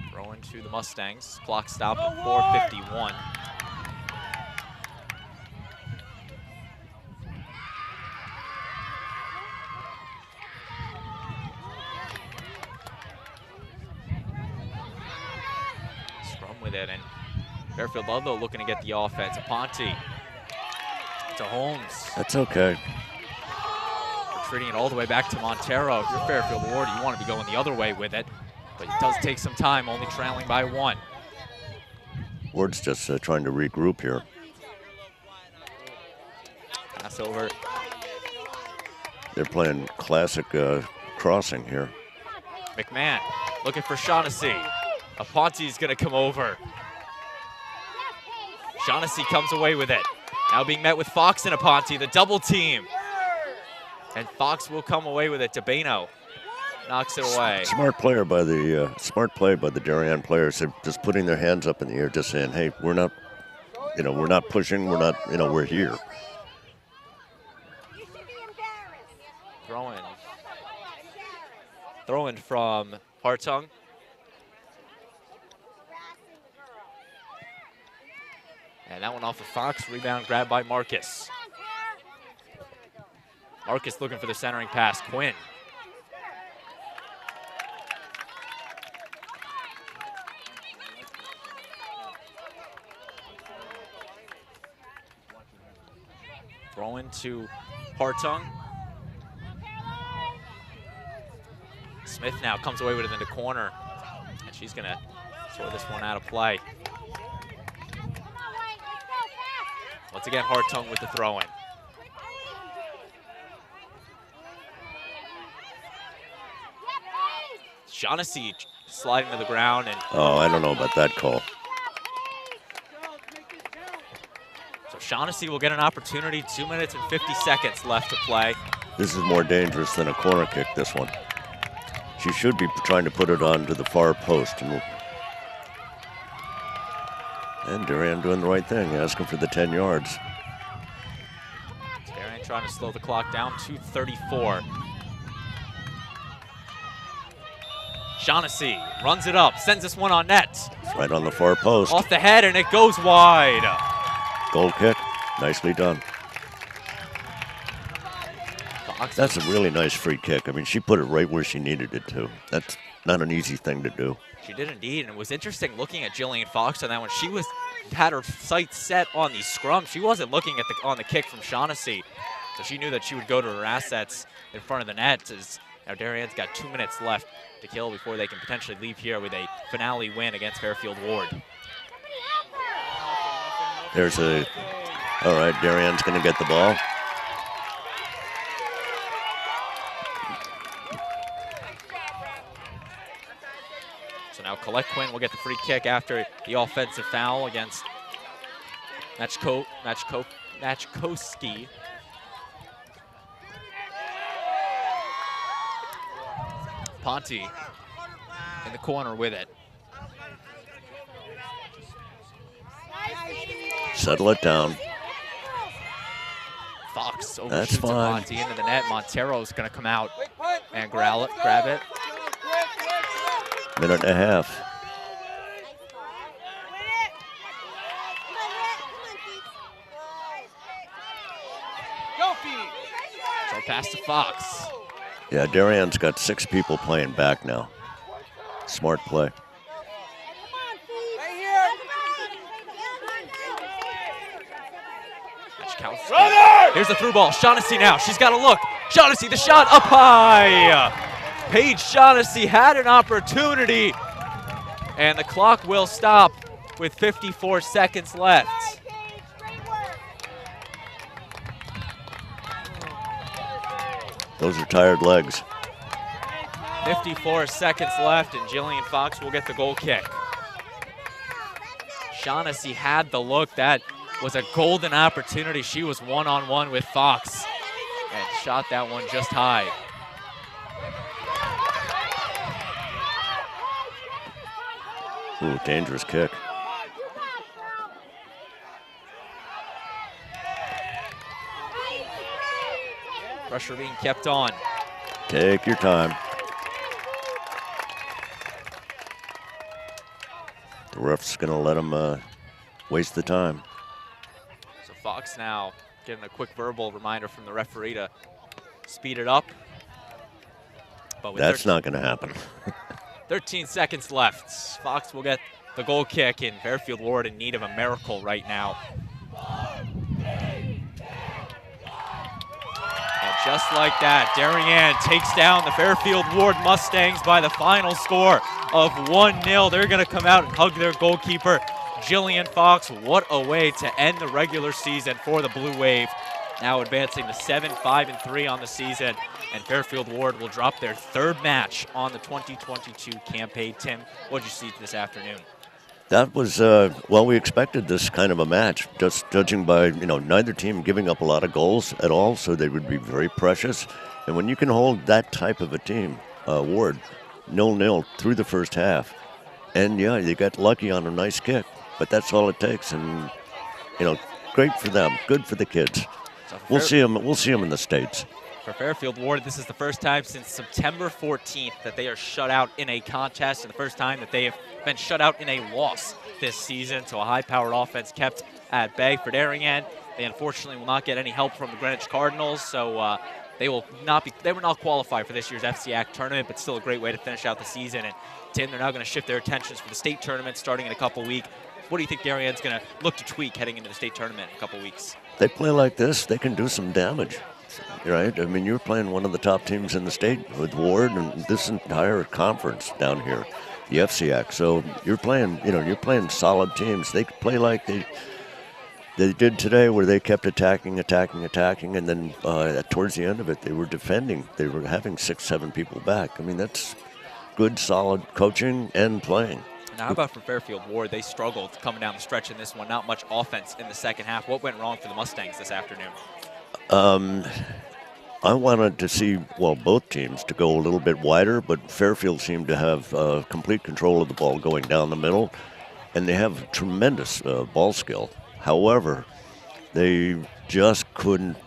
Throwing to the Mustangs. Clock stop at 4:51. With it, and Fairfield Ludlow looking to get the offense. Aponte to Holmes.
That's okay.
Retreating it all the way back to Montero. If you're Fairfield Warde, you want to be going the other way with it, but it does take some time, only trailing by 1.
Warde's just trying to regroup here.
Pass over.
They're playing classic crossing here.
McMahon looking for Shaughnessy. Aponte's going to come over. Shaughnessy comes away with it. Now being met with Fox and Aponte, the double team. And Fox will come away with it. Dabeno knocks it away.
Smart play by the Darien players. They're just putting their hands up in the air, just saying, "Hey, we're not pushing. We're not, we're here."
Throwing from Hartung. And that one off of Fox, rebound grabbed by Marcus. Marcus looking for the centering pass, Quinn. Throwing to Hartung. Smith now comes away with it in the corner. And she's going to sort this one out of play. Once again, Hartung with the throw-in. Shaughnessy sliding to the ground. And
oh, I don't know about that call.
so Shaughnessy will get an opportunity. 2 minutes and 50 seconds left to play.
This is more dangerous than a corner kick, this one. She should be trying to put it onto the far post. And Darien doing the right thing, asking for the 10 yards.
Darien trying to slow the clock down, 2:34. Shaughnessy runs it up, sends this one on net.
It's right on the far post.
Off the head, and it goes wide.
Goal kick, nicely done. That's a really nice free kick. I mean, she put it right where she needed it to. That's not an easy thing to do.
She did indeed, and it was interesting looking at Jillian Fox on that one. She had her sights set on the scrum. She wasn't looking at on the kick from Shaughnessy, so she knew that she would go to her assets in front of the net. As now Darien's got 2 minutes left to kill before they can potentially leave here with a finale win against Fairfield Warde.
There's a, all right, Darien's going to get the ball.
So now Colette Quinn will get the free kick after the offensive foul against Matchkowski. Ponte in the corner with it.
Settle it down.
Fox
That's
overshoots
fine.
Ponte into the net. Montero's going to come out and grab it.
Minute and a half.
So pass to Fox.
Yeah, Darien's got 6 people playing back now. Smart play.
Here's the through ball. Shaughnessy now. She's got to look. Shaughnessy, the shot up high. Paige Shaughnessy had an opportunity, and the clock will stop with 54 seconds left.
Those are tired legs.
54 seconds left, and Jillian Fox will get the goal kick. Shaughnessy had the look. That was a golden opportunity. She was one-on-one with Fox and shot that one just high.
Ooh, dangerous kick.
Pressure being kept on.
Take your time. The ref's going to let him waste the time.
So Fox now getting a quick verbal reminder from the referee to speed it up. But with
That's not going to happen.
13 seconds left. Fox will get the goal kick, and Fairfield Warde in need of a miracle right now. And just like that, Darien takes down the Fairfield Warde Mustangs by the final score of 1-0. They're going to come out and hug their goalkeeper, Jillian Fox. What a way to end the regular season for the Blue Wave. Now advancing to 7-5-3 on the season, and Fairfield Warde will drop their 3rd match on the 2022 campaign. Tim, what did you see this afternoon?
That was, well, we expected this kind of a match, just judging by, neither team giving up a lot of goals at all, so they would be very precious. And when you can hold that type of a team, Warde, 0-0 through the first half, and yeah, you got lucky on a nice kick, but that's all it takes, and, great for them, good for the kids.
So
We'll see them in the States.
For Fairfield Warde, this is the first time since September 14th that they are shut out in a contest, and the first time that they have been shut out in a loss this season. So a high-powered offense kept at bay for Darien. They unfortunately will not get any help from the Greenwich Cardinals, so they will not qualify for this year's FCAC tournament, but still a great way to finish out the season. And Tim, they're now going to shift their attentions for the state tournament starting in a couple weeks. What do you think Darien's going to look to tweak heading into the state tournament in a couple weeks?
They play like this, they can do some damage, right? I mean, you're playing one of the top teams in the state with Warde and this entire conference down here. the FCAC. So you're playing solid teams. They play like they did today, where they kept attacking, and then towards the end of it, they were defending. They were having 6-7 people back. I mean, that's good, solid coaching and playing.
Now, how about for Fairfield Warde? They struggled coming down the stretch in this one. Not much offense in the second half. What went wrong for the Mustangs this afternoon?
I wanted to see, both teams to go a little bit wider, but Fairfield seemed to have complete control of the ball going down the middle, and they have tremendous ball skill. However, they just couldn't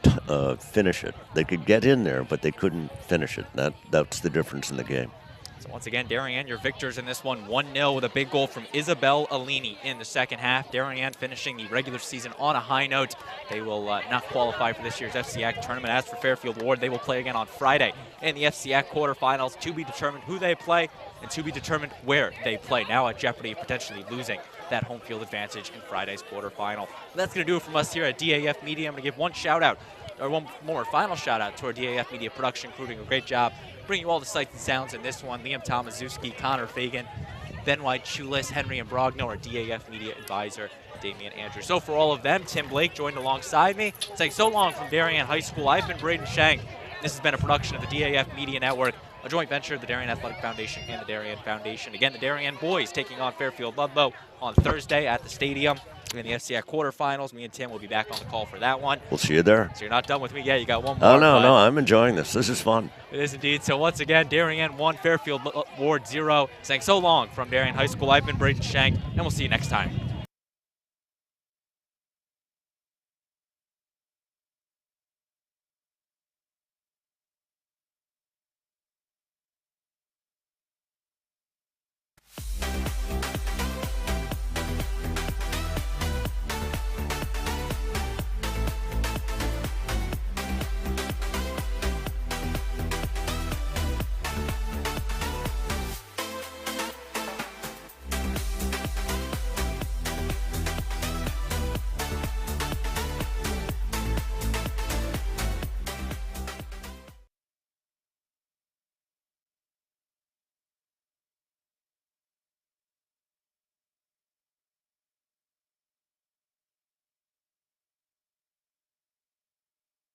finish it. They could get in there, but they couldn't finish it. That's the difference in the game.
So once again, Darien, your victors in this one, 1-0 with a big goal from Isabel Alini in the second half. Darien finishing the regular season on a high note. They will not qualify for this year's FCAC tournament. As for Fairfield Warde, they will play again on Friday in the FCAC quarterfinals, to be determined who they play and to be determined where they play. Now at jeopardy of potentially losing that home field advantage in Friday's quarterfinal. That's going to do it from us here at DAF Media. I'm going to give one more final shout out to our DAF Media production crew, doing a great job bringing you all the sights and sounds in this one. Liam Tomaszewski, Connor Fagan, Ben White, Chulis, Henry and Brogno, our DAF Media advisor, Damian Andrews. So for all of them, Tim Blake joined alongside me. Saying so long from Darien High School, I've been Braden Shank. This has been a production of the DAF Media Network, a joint venture of the Darien Athletic Foundation and the Darien Foundation. Again, the Darien boys taking on Fairfield Ludlow on Thursday at the stadium in the FCAC quarterfinals. Me and Tim will be back on the call for that one.
We'll see you there.
So you're not done with me yet. You got one more.
Oh, no, I'm enjoying this. This is fun.
It is indeed. So once again, Darien 1, Fairfield Warde 0. Saying so long from Darien High School, I've been Braden Shank, and we'll see you next time.